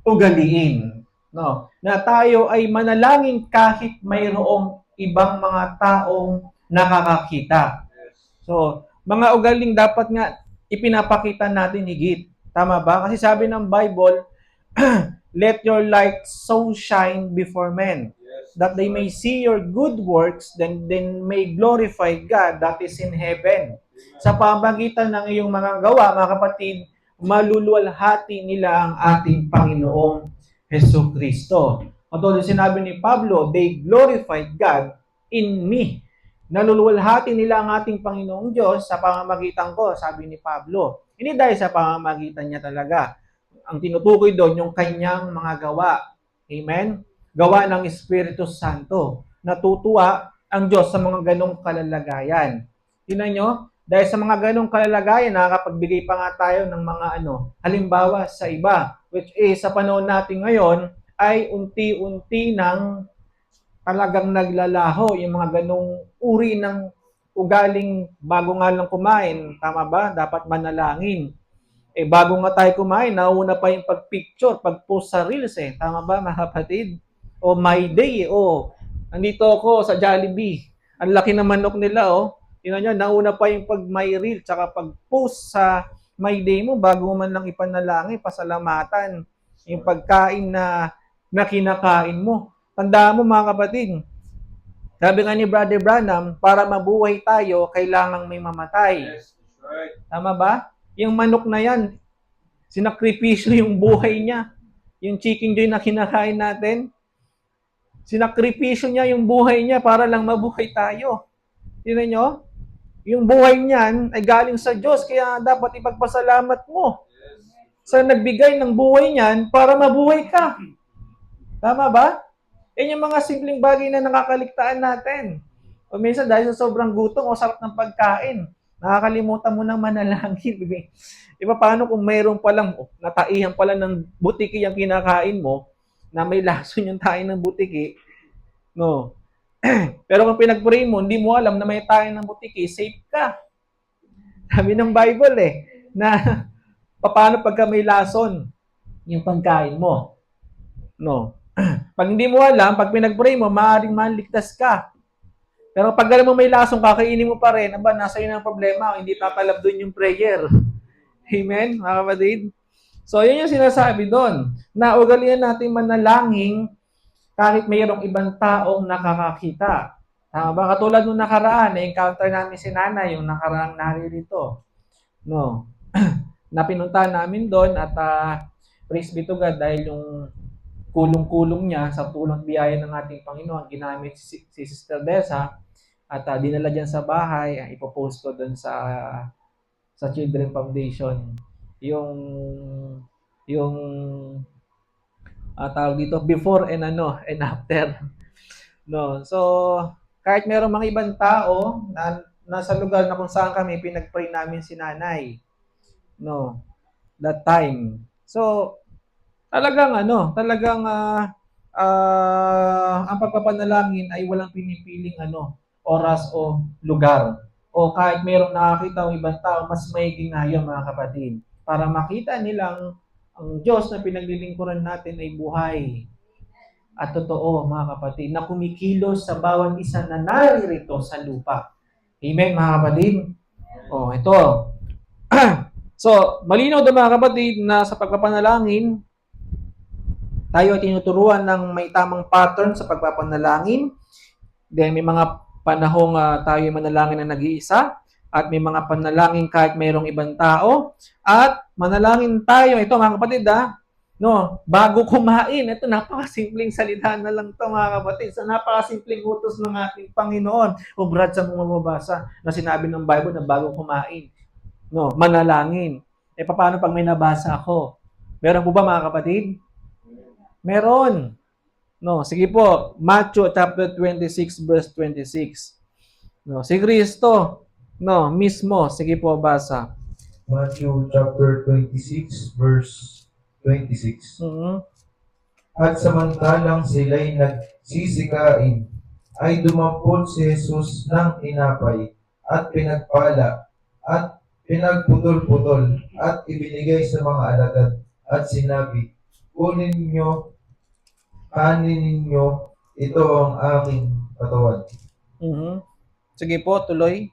ugaliin. No? Na tayo ay manalangin kahit mayroong ibang mga taong nakakakita. So, mga ugaling dapat nga ipinapakita natin higit. Tama ba? Kasi sabi ng Bible, let your light so shine before men, that they may see your good works, then may glorify God that is in heaven. Sa pamagitan ng iyong mga gawa, mga kapatid, maluluwalhati nila ang ating Panginoong Hesus Kristo. Katulad sinabi ni Pablo, they glorified God in me. Naluluwalhati nila ang ating Panginoong Diyos sa pamamagitan ko, sabi ni Pablo. Hindi dahil sa pamamagitan niya talaga. Ang tinutukoy doon, yung kanyang mga gawa. Amen? Gawa ng Espiritu Santo. Natutuwa ang Diyos sa mga ganong kalalagayan. Tingnan nyo, dahil sa mga ganong kalalagayan, nakakapagbigay pa nga tayo ng mga halimbawa sa iba, which is sa panahon natin ngayon, ay unti-unti ng talagang naglalaho yung mga ganong uri ng ugaling bago nga lang kumain. Tama ba? Dapat manalangin. Bago nga tayo kumain, nauna pa yung pag-picture, pag-post sa Reels Tama ba mga kapatid? O My Day nandito ako sa Jollibee. Ang laki ng manok nila Tingnan nyo, nauna pa yung pag-My Reel, tsaka pag-post sa My Day mo, bago man lang ipanalangin, pasalamatan, yung pagkain na kinakain mo. Tandaan mo mga kapatid, sabi nga ni Brother Branham, para mabuhay tayo, kailangang may mamatay. Tama ba? Yung manok na yan, sinakripisyo yung buhay niya. Yung chicken joy na kinakain natin, sinakripisyo niya yung buhay niya para lang mabuhay tayo. Tingnan nyo? Yung buhay niyan ay galing sa Diyos, kaya dapat ipagpasalamat mo sa nagbigay ng buhay niyan para mabuhay ka. Tama ba? Yan yung mga simpleng bagay na nakakaligtaan natin. O minsan dahil sa sobrang gutom o sarap ng pagkain, nakakalimutan mo ng manalangin. Iba paano kung mayroon palang, nataihan pala ng butiki yung kinakain mo, na may lason yung tain ng butiki, no? Pero kung pinag-pray mo, hindi mo alam na may tain ng butiki, safe ka. Sabi ng Bible na paano pagka may lason yung pagkain mo, no? Pag hindi mo alam, pag pinag-pray mo, maaaring maligtas ka. Pero pag alam mo may lasong, kakainin mo pa rin, nasa iyo na ang problema, hindi tatalab doon yung prayer. Amen, mga kapatid? So, yun yung sinasabi doon, na ugalian natin manalangin kahit mayroong ibang taong nakakakita. Tama ba? Katulad nung nakaraan, na-encounter namin si Nanay, yung nakaraang naririto. No? Na pinunta namin doon at praise be to God dahil yung kulong-kulong niya sa tulong at biyaya ng ating Panginoon, ginamit si Sister Dessa at dinala dyan sa bahay, ipopost ko doon sa Children Foundation yung tawag dito before and after, no. So kahit mayroong mga ibang tao na nasa lugar na kung saan kami pinag-pray namin si Nanay, no, that time. So talagang ang pagpapanalangin ay walang pinipiling oras o lugar. O kahit mayroong nakakita o ibang tao, mas maiging nga yun mga kapatid. Para makita nilang ang Diyos na pinaglilingkuran natin ay buhay at totoo mga kapatid, na kumikilos sa bawat isa na naririto sa lupa. Amen mga kapatid? Ito. So, malinaw doon mga kapatid na sa pagpapanalangin, tayo ay tinuturuan ng may tamang pattern sa pagpapanalangin. Then may mga panahong tayo ay manalangin na nag-iisa at may mga panalangin kahit mayroong ibang tao. At manalangin tayo, ito mga kapatid bago kumain. Ito napakasimpleng salita na lang ito mga kapatid. Sa napakasimpleng utos ng ating Panginoon. O Brad, sa mga mabasa na sinabi ng Bible na bago kumain, manalangin. Paano pag may nabasa ako? Meron po ba mga kapatid? Meron. No, sige po. Matthew chapter 26 verse 26. No, si Kristo, mismo. Sige po, basa. Matthew chapter 26 verse 26. Mm-hmm. At samantalang sila'y nagsisikain, ay dumampot si Jesus ng tinapay at pinagpala at pinagputol-putol at ibinigay sa mga alagad at sinabi, kunin ninyo, kanin ninyo, ito ang aking katawan. Mhm. Sige po, tuloy.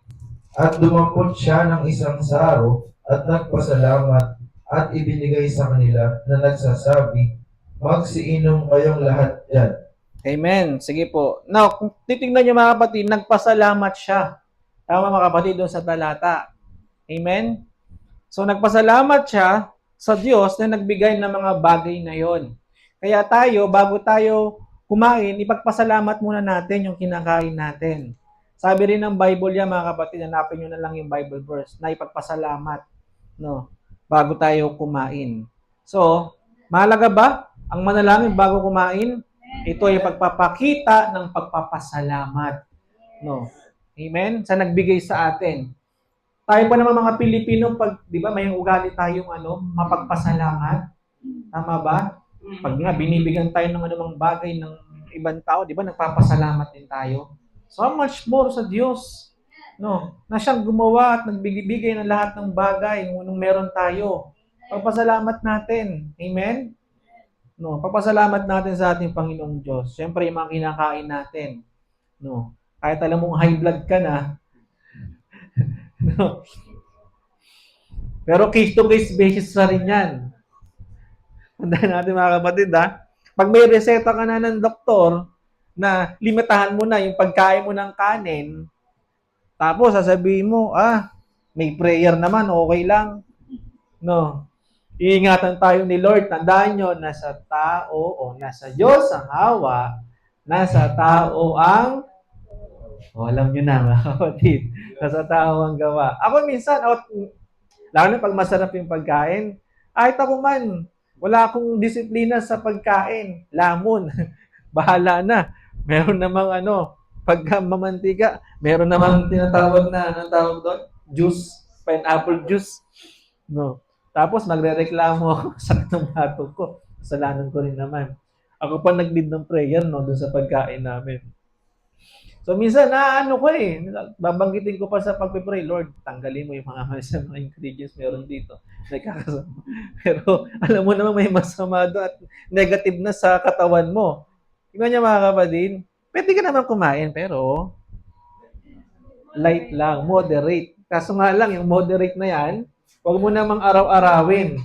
At dumampot siya ng isang saro at nagpasalamat at ibinigay sa kanila na nagsasabi, magsiinom kayong lahat dyan. Amen. Sige po. Now, kung titingnan niyo mga kapatid, nagpasalamat siya. Tama mga kapatid doon sa talata. Amen? So, nagpasalamat siya sa Diyos na nagbigay ng mga bagay na yon. Kaya tayo, bago tayo kumain, ipagpasalamat muna natin yung kinakain natin. Sabi rin ng Bible yan, mga kapatid, hanapin nyo na lang yung Bible verse na ipagpasalamat, no, bago tayo kumain. So, mahalaga ba ang manalangin bago kumain? Ito ay pagpapakita ng pagpapasalamat. No. Amen? Sa nagbigay sa atin. Tayo pa naman mga Pilipino, pag, di ba, may ugali tayong mapagpasalamat. Tama ba? Pag nga binibigyan tayo ng anumang bagay ng ibang tao, di ba, nagpapasalamat din tayo. So much more sa Diyos. No, na siyang gumawa at nagbibigay ng lahat ng bagay nung meron tayo. Pagpasalamat natin. Amen? No, pagpasalamat natin sa ating Panginoong Diyos. Siyempre, yung mga kinakain natin. No, kahit alam mong high blood ka na, no, pero case-to-case basis na rin yan. Tandaan natin mga kapatid, ha? Pag may reseta ka na ng doktor na limitahan mo na yung pagkain mo ng kanin, tapos sasabihin mo, may prayer naman, okay lang. No. Iingatan tayo ni Lord. Tandaan nyo, nasa tao o nasa Diyos ang hawa, nasa tao ang, alam nyo na mga kapatid, nasa tao ang gawa. Ako minsan, lalo na pag masarap yung pagkain, kahit ako man, wala akong disiplina sa pagkain. Lamon. Bahala na. Meron namang pagka mamantika, meron namang tinatawag na, anong tawag doon? Juice. Pineapple juice. No. Tapos magrereklamo ako sa ng bato ko. Kasalanan ko rin naman. Ako pa nag-lead ng prayer, no, doon sa pagkain namin. So, minsan, babanggitin ko pa sa pagpipray, Lord, tanggalin mo yung mga ingredients meron dito. Nagkakasama. Pero, alam mo naman may masama doon at negative na sa katawan mo. Tingnan niyo mga kapatid, pwede ka naman kumain, pero light lang, moderate. Kaso nga lang, yung moderate na yan, huwag mo namang araw-arawin.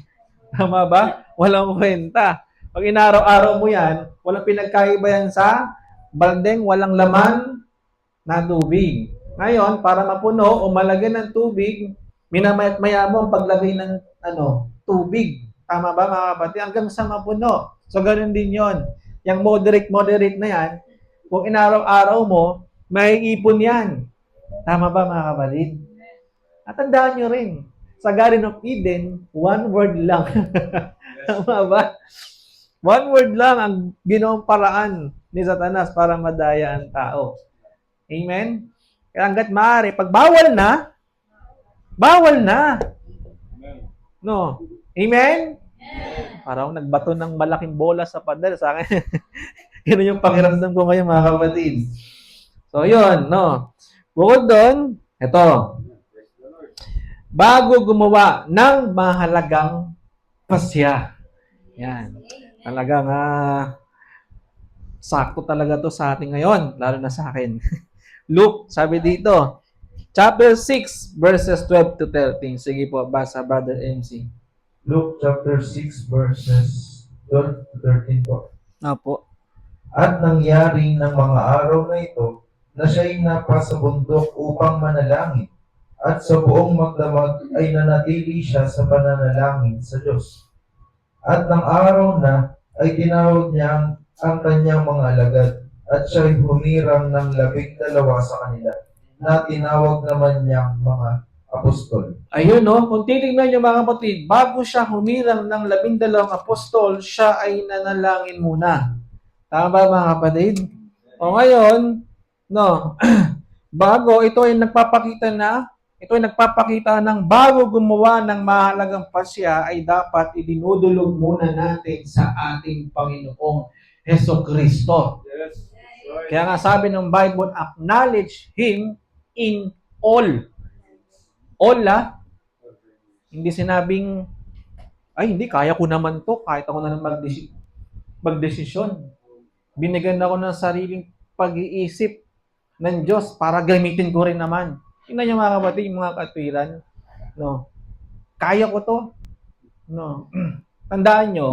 Tama ba? Walang kwenta. Pag inaraw-araw mo yan, walang pinagkaiba yan sa baldeng walang laman na tubig. Ngayon, para mapuno o malagyan ng tubig, minamayat-maya mo ang paglagay ng tubig. Tama ba mga kapatid? Hanggang sa mapuno. So, ganun din yon. Yung moderate na yan, kung inaraw-araw mo, may ipon yan. Tama ba mga kapatid? At tandaan nyo rin, sa Garden of Eden, one word lang. Tama ba? One word lang ang ginawang paraan ni Satanas para madaya ang tao. Amen? Kaya hanggat maaari, pag bawal na, no? Amen? Parang nagbato ng malaking bola sa pader sa akin. Yun yung pakiramdam ko ngayon mga kapatid. So yun, no? Bukod doon, ito. Bago gumawa ng mahalagang pasya. Yan. Talagang sakto talaga to sa atin ngayon, lalo na sa akin. Luke, sabi dito, chapter 6, verses 12 to 13. Sige po, basa, Brother MC. Luke chapter 6 verses 12 to 13 po. Opo. At nangyari ng mga araw na ito na siya'y napasa bundok upang manalangin at sa buong magdamag ay nanatili siya sa pananalangin sa Diyos. At ng araw na ay tinawag niya ang kanyang mga alagad at siya'y humirang ng 12 sa kanila na tinawag naman niyang mga apostol. Ayun, no? Kung titignan niyo mga kapatid, bago siya humirang ng 12 apostol, siya ay nanalangin muna. Tama ba mga kapatid? O ngayon, no, bago, ito ay nagpapakita ng bago gumawa ng mahalagang pasya ay dapat idinudulog muna natin sa ating Panginoong Hesukristo. Kaya nga sabi ng Bible, acknowledge Him in all. All, Hindi sinabing, ay, hindi, kaya ko naman to. Kahit ako na lang magdesisyon. Binigyan ako ng sariling pag-iisip ng Diyos para gamitin ko rin naman. Tingnan niyo mga kapatid, yung mga katwiran. No. Kaya ko to. No. Tandaan nyo,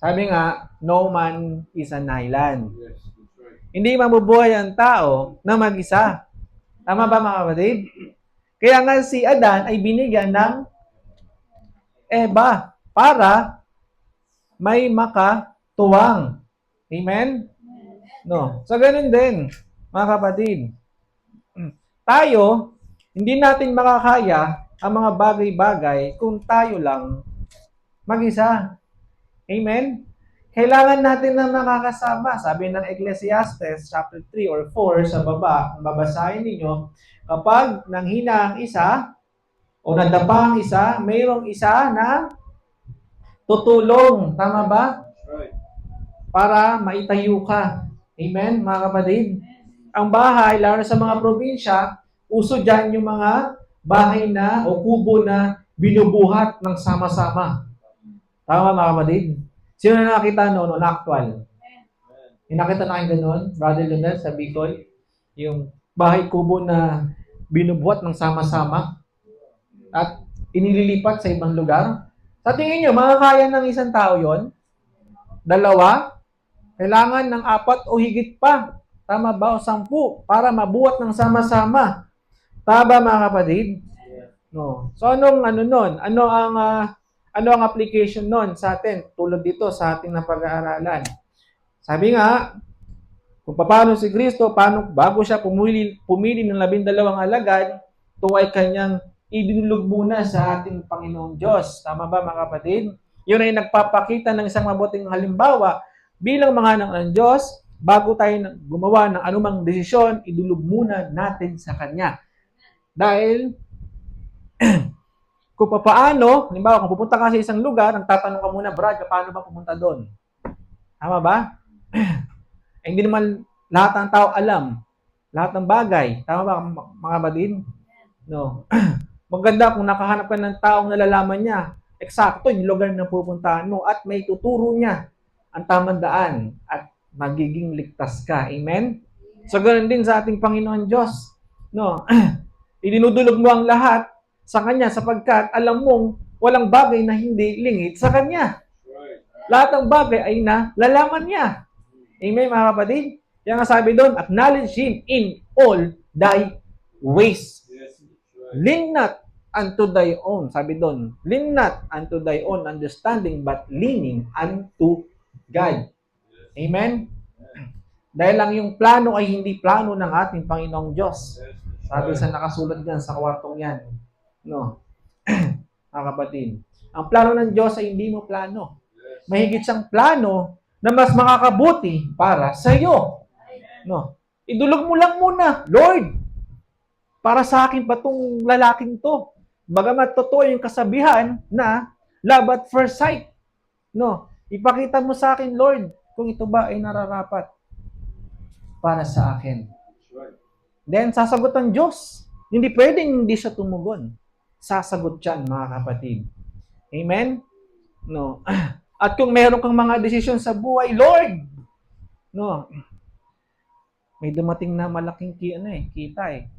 sabi nga, no man is an island. Hindi mabubuhay ang tao na mag-isa. Tama ba mga kapatid? Kaya nga si Adan ay binigyan ng Eva para may makatuwang. Amen? No. So, ganun din, mga kapatid. Tayo, hindi natin makakaya ang mga bagay-bagay kung tayo lang mag-isa. Amen? Kailangan natin na makakasama. Sabi ng Ecclesiastes chapter 3 or 4 sa baba, kung babasahin ninyo, kapag nanghina ang isa o nadapa ang isa, mayroong isa na tutulong. Tama ba? Para maitayo ka. Amen, mga kapatid? Ang bahay, lalo sa mga probinsya, uso dyan yung mga bahay na o kubo na binubuhat ng sama-sama. Tama mga kapatid? Sino na nakita noon na actual? Yung nakita na kayo gano'n, Brother Leonel, sa Bicol? Yung bahay kubo na binubuhat ng sama-sama at inililipat sa ibang lugar? Sa tingin nyo, makakaya ng isang tao yon? Dalawa? Kailangan ng 4 o higit pa. Tama ba? O 10 para mabuhat ng sama-sama. Tama ba mga kapatid? No. So anong nun? Ano ang application nun sa atin? Tulad dito sa ating napag-aaralan. Sabi nga, kung paano si Kristo, bago siya pumili ng 12 alagad, ito ay kanyang idinulog muna sa ating Panginoong Diyos. Tama ba mga kapatid? Yun ay nagpapakita ng isang mabuting halimbawa bilang mga anak ng Diyos, bago tayo gumawa ng anumang desisyon, idulog muna natin sa Kanya. Dahil, kung paano, halimbawa, kung pupunta ka sa isang lugar, ang tatanong ka muna, Brad, paano ba pumunta doon? Tama ba? Hindi naman lahat ng tao alam. Lahat ng bagay. Tama ba, mga kapatid? No. Maganda kung nakahanap ka ng taong nalalaman niya, eksakto yung lugar na pupuntahan mo at may tuturo niya ang tamang daan at magiging ligtas ka. Amen? So, ganoon din sa ating Panginoon Diyos. No? Idinudulog mo ang lahat sa Kanya sapagkat alam mong walang bagay na hindi lingid sa Kanya. Lahat ng bagay ay nalalaman niya. Amen, mga kapatid? Kaya nga sabi doon, acknowledge Him in all thy ways. Lean not unto thy own. Sabi doon, lean not unto thy own understanding, but leaning unto God. Amen? Dahil lang yung plano ay hindi plano ng ating Panginoong Diyos. Sabi sa nakasulat dyan sa kwartong yan. No? Mga kapatid. Ang plano ng Diyos ay hindi mo plano. Mahigit siyang plano na mas makakabuti para sa iyo. No? Idulog mo lang muna, Lord, para sa akin pa tong lalaking to. Bagamat totoo yung kasabihan na love at first sight. No? Ipakita mo sa akin, Lord, kung ito ba ay nararapat para sa akin. Then, sasagot ang Diyos. Hindi pwedeng hindi siya tumugon. Sasagot siyan, mga kapatid. Amen? No. At kung meron kang mga desisyon sa buhay, Lord, no, may dumating na malaking kita eh.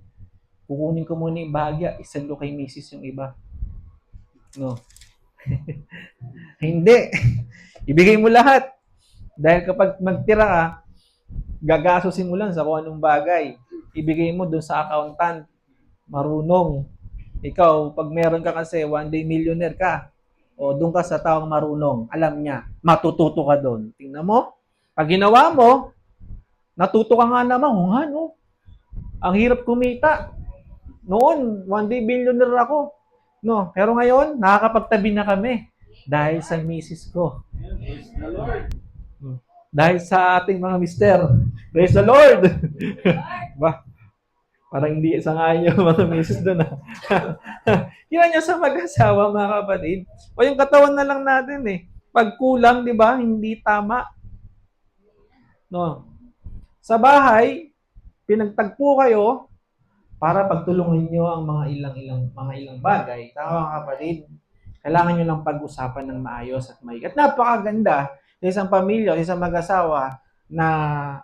Kukunin ko muna yung bahagya, isend ko kay Mrs. yung iba. No. Hindi. Ibigay mo lahat. Dahil kapag magtira ka, gagasusin mo lang sa kung anong bagay. Ibigay mo doon sa accountant. Marunong. Ikaw, pag meron ka kasi, one day millionaire ka. O doon ka sa taong marunong. Alam niya. Matututo ka doon. Tingnan mo. Pag ginawa mo, natuto ka nga naman. No? Ang hirap kumita. Noon, one day millionaire ako. No, pero ngayon, nakakapagtabi na kami. Dahil sa misis ko. Dahil sa ating mga mister. Praise the Lord! Ba? Parang hindi sangayon yung mga misis doon. Yan nyo sa mag-asawa, mga kapatid. O yung katawan na lang natin eh. Pag kulang, di ba? Hindi tama. No. Sa bahay, pinagtagpo kayo para pagtulungan nyo ang mga ilang bagay. Tama mga kapatid. Kailangan nyo lang pag-usapan ng maayos at maigi. At napakaganda sa isang pamilya, sa isang mag-asawa na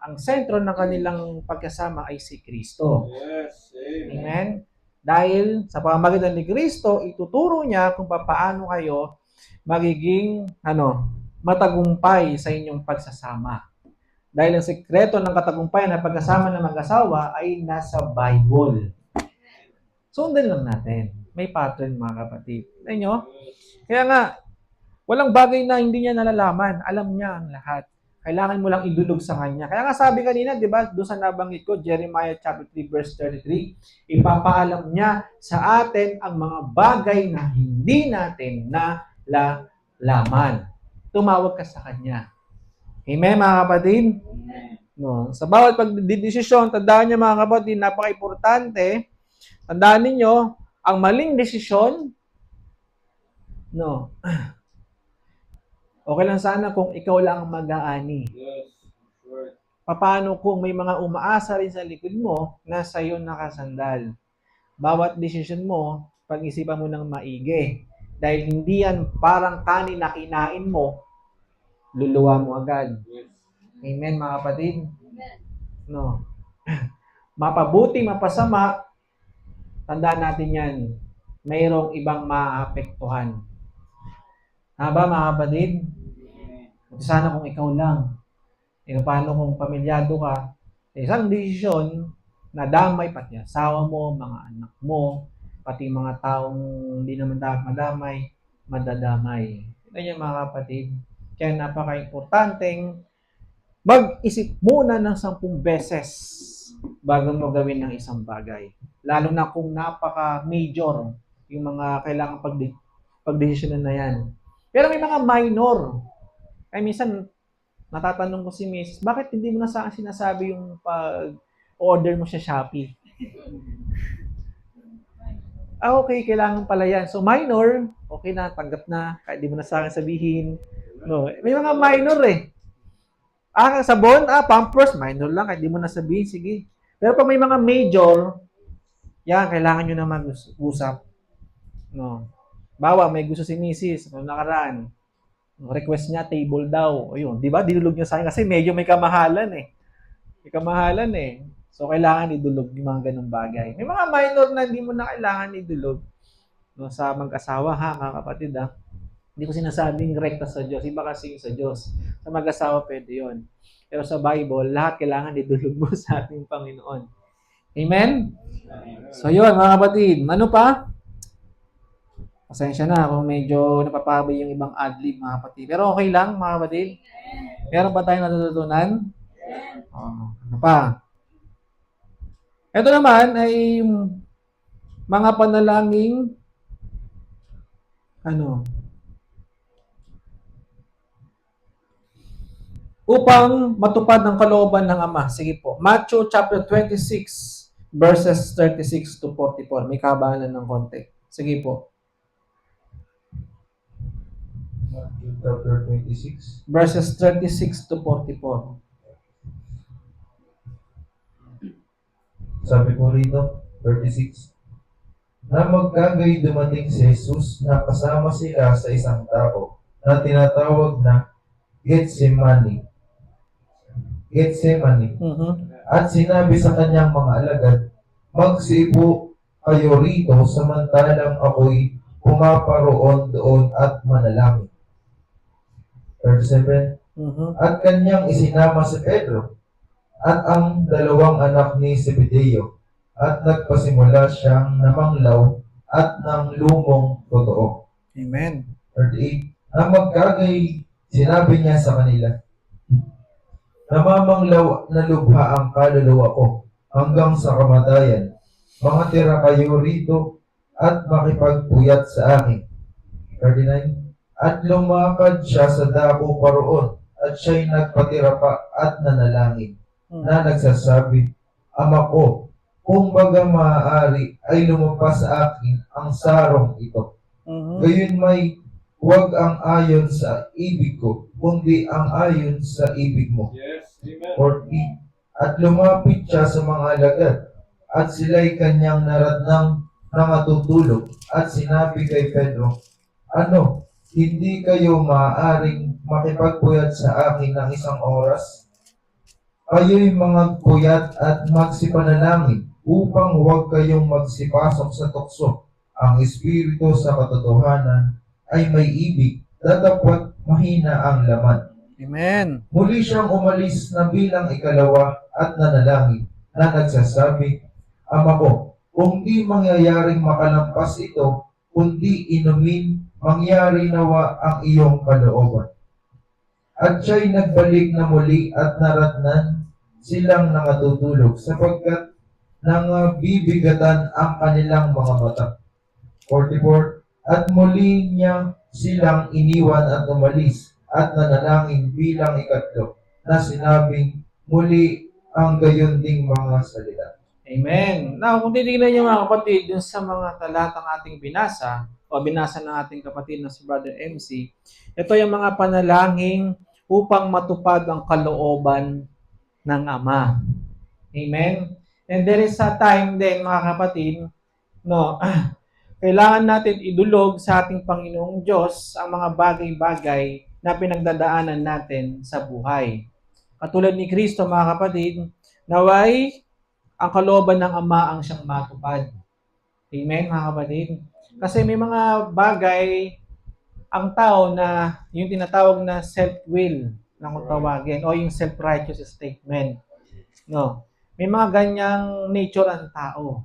ang sentro ng kanilang pagkasama ay si Kristo. Yes. Amen? Dahil sa pamamagitan ni Kristo, ituturo niya kung paano kayo magiging matagumpay sa inyong pagsasama. Dahil ang sekreto ng katagumpayan na pagkasama ng mag-asawa ay nasa Bible. Sundan lang natin. May pattern mga kapatid. Alam nyo? Kaya nga, walang bagay na hindi niya nalalaman. Alam niya ang lahat. Kailangan mo lang idulog sa kanya. Kaya nga sabi kanina, di ba, doon sa nabanggit ko, Jeremiah chapter 3 verse 33, ipapaalam niya sa atin ang mga bagay na hindi natin nalalaman. Tumawag ka sa kanya. Amen, mga kapatid? No, sa bawat pagdidesisyon, tandaan niyo mga kapatid, napaka-importante. Tandaan niyo, ang maling desisyon, okay lang sana kung ikaw lang ang mag-aani. Yes. Sure. Paano kung may mga umaasa rin sa likod mo na sa iyo nakasandal? Bawat desisyon mo, pag-isipan mo ng maigi. Dahil hindi yan parang kanin na kinain mo, luluwa mo agad. Yes. Amen, mga kapatid? No. Mapabuti, mapasama, tandaan natin yan. Mayroong ibang maapektuhan. Ba, mga kapatid? Sana kung ikaw lang. Paano kung pamilyado ka? Isang desisyon na damay pati asawa mo, mga anak mo, pati mga taong hindi naman dapat madamay, madadamay. Ito yan mga kapatid. Kaya napaka-importanteng mag-isip muna ng 10 beses bago mo gawin ng isang bagay. Lalo na kung napaka-major yung mga kailangan pagdesisyonan na yan. Pero may mga minor. Ay minsan, natatanong ko si Miss, bakit hindi mo na sa akin sinasabi yung pag-order mo sa Shopee? Okay, kailangan pala yan. So minor, okay na, tanggap na, kahit di mo na sa akin sabihin. No, may mga minor eh. Sabon, Pampers, minor lang, kahit di mo na sabihin, sige. Pero pag may mga major, yan, kailangan nyo na mag-usap. No. Bawa, may gusto si Mrs. Noong nakaraan. Request niya, table daw. Ayun, di ba? Dinulog niya sa akin kasi medyo may kamahalan eh. May kamahalan eh. So, kailangan idulog yung mga ganung bagay. May mga minor na hindi mo na kailangan idulog. No, sa mag-asawa ha, mga kapatid ha. Hindi ko sinasabing rekta sa Diyos. Iba kasi yung sa Diyos. Sa mag-asawa, pwede yun. Pero sa Bible, lahat kailangan idulog mo sa ating Panginoon. Amen? So, yun, mga kapatid. Ano pa? Pasensya na kung medyo napapaboy yung ibang ad-lib, mga kapatid. Pero okay lang, mga kapatid. Meron pa tayong natututunan? Ano pa? Ito naman ay mga panalangin upang matupad ang kalooban ng Ama. Sige po. Matthew chapter 26 verses 36 to 44. May kabahanan ng konti. Sige po. Matthew chapter 26. Verses 36 to 44. Sabi ko rito, 36. Na magkagay dumating si Jesus na kasama sila sa isang tao na tinatawag na Getsemani. At sinabi sa kanyang mga alagad, magsiupo kayo rito samantalang ako'y pumaparoon doon at manalangin. 37. At kanyang isinama si Pedro at ang 2 anak ni Zebedeo at nagpasimula siyang namanglaw at ng lumong totoo. Amen. 38. Na magkagay, sinabi niya sa kanila, namamanglaw na lubha ang kaluluwa ko hanggang sa kamatayan. Mga tira kayo rito at makipagpuyat sa akin. 39. At lumakad siya sa dako paroon at siya'y nagpatira pa at nanalangin na nagsasabi, Ama ko, kung baga maaari ay lumabas sa akin ang sarong ito. Gayon may huwag ang ayon sa ibig ko, kundi ang ayon sa ibig mo. Yes. 40. At lumapit siya sa mga alagad, at sila'y kanyang naratnang nangatutulog, at sinabi kay Pedro, ano, hindi kayo maaaring makipagpuyat sa akin ng isang oras? Kayo'y mga puyat at magsipanalangin upang huwag kayong magsipasok sa tukso. Ang espiritu sa katotohanan ay may ibig, datapwat mahina ang laman. Amen. Muli siyang umalis na bilang ikalawa at nanalangin na nagsasabi, Ama ko, kung di mangyayaring makalampas ito, kundi inumin, mangyari nawa ang iyong kalooban. At siya'y nagbalik na muli at naratnan silang nangatutulog sapagkat bibigatan ang kanilang mga mata. 44. At muli niya silang iniwan at umalis at nanalangin bilang ikatlo na sinabing muli ang gayon ding mga salita. Amen. Now, kung titignan niyo mga kapatid, dun sa mga talatang ating binasa, o binasa ng ating kapatid na si Brother MC, ito yung mga panalangin upang matupad ang kalooban ng Ama. Amen? And there is a time din, mga kapatid, no, kailangan natin idulog sa ating Panginoong Diyos ang mga bagay-bagay na pinagdadaanan natin sa buhay. Katulad ni Kristo, mga kapatid, naway ang kalooban ng Ama ang siyang matupad. Amen, mga kapatid? Kasi may mga bagay ang tao na yung tinatawag na self-will na kung tawagin o yung self-righteous statement. No. May mga ganyang nature ang tao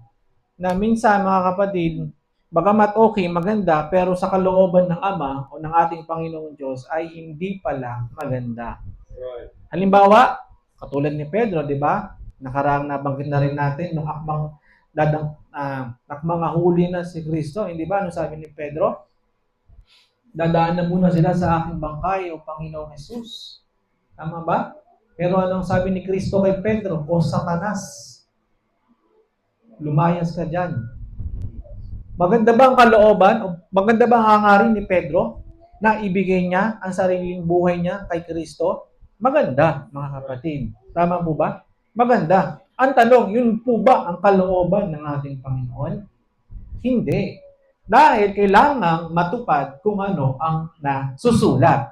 na minsan, mga kapatid, bagamat okay, maganda, pero sa kalooban ng Ama o ng ating Panginoong Diyos ay hindi pala maganda. Halimbawa, katulad ni Pedro, di ba? Nakaraang nabanggit na rin natin nung akmang huli na si Kristo, hindi ba? Ano sabi ni Pedro? Dadaan na muna sila sa aking bangkay o Panginoong Jesus. Tama ba? Pero anong sabi ni Kristo kay Pedro? O Satanas, lumayas ka dyan. Maganda ba ang kalooban? O maganda ba ang hangarin ni Pedro na ibigay niya ang sariling buhay niya kay Kristo? Maganda, mga kapatid. Tama po ba? Maganda. Ang tanong, yun po ba ang kalooban ng ating Panginoon? Hindi. Dahil kailangang matupad kung ano ang nasusulat.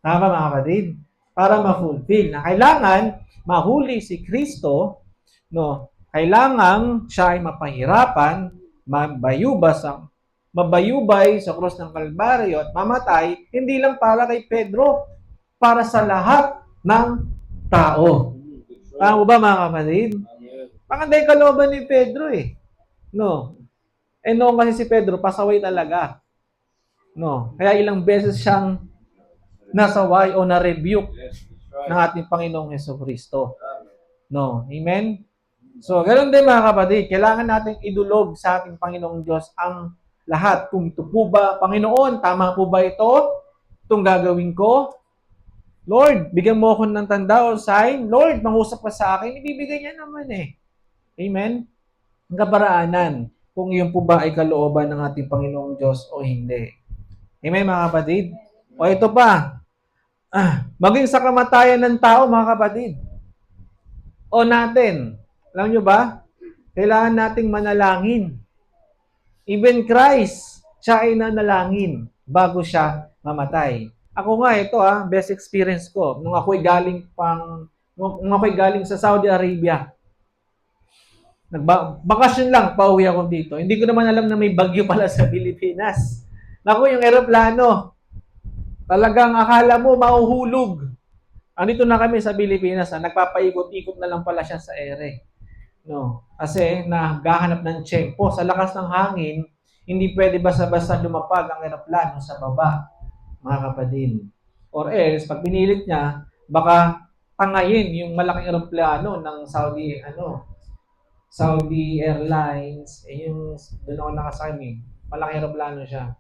Tama, mga kapatid? Para ma-fulfill na kailangan mahuli si Kristo, no? Kailangan siya ay mapahirapan, mabayubay sa krus ng Kalbaryo at mamatay, hindi lang para kay Pedro, para sa lahat ng tao. Tama ba, mga kapatid? Maganda yung kalooban ni Pedro eh. No. Eh noon kasi si Pedro, pasaway talaga. No. Kaya ilang beses siyang nasaway o na-rebuke ng ating Panginoong Jesucristo. No. Amen? So, ganoon din mga kapatid, kailangan natin idulog sa ating Panginoong Diyos ang lahat. Kung ito po ba, Panginoon, tama po ba ito? Itong gagawin ko? Lord, bigyan mo ako ng tanda o sign. Lord, mangusap ka sa akin. Ibibigay niya naman eh. Amen? Ang kaparaanan kung yun po ba ay kalooban ng ating Panginoong Diyos o hindi. Amen, mga kapatid? O ito pa, maging sa kamatayan ng tao, mga kapatid. O natin, alam nyo ba? Kailangan nating manalangin. Even Christ, siya ay nanalangin bago siya mamatay. Ako nga, ito best experience ko. Nung ako'y galing sa Saudi Arabia. Bakasyon lang, pauwi ako dito. Hindi ko naman alam na may bagyo pala sa Pilipinas. Naku, yung eroplano, talagang akala mo mahuhulog. Andito na kami sa Pilipinas, nagpapaikot-ikot na lang pala siya sa ere. No, kasi naghahanap ng tiyempo. Sa lakas ng hangin, hindi pwede basta-basta lumapag ang eroplano sa baba, mga kapatid. Or else, pag pinilit niya, baka tangayin yung malaking eroplano ng Saudi Airlines, yung doon ako nakasakay, malaking eroplano siya.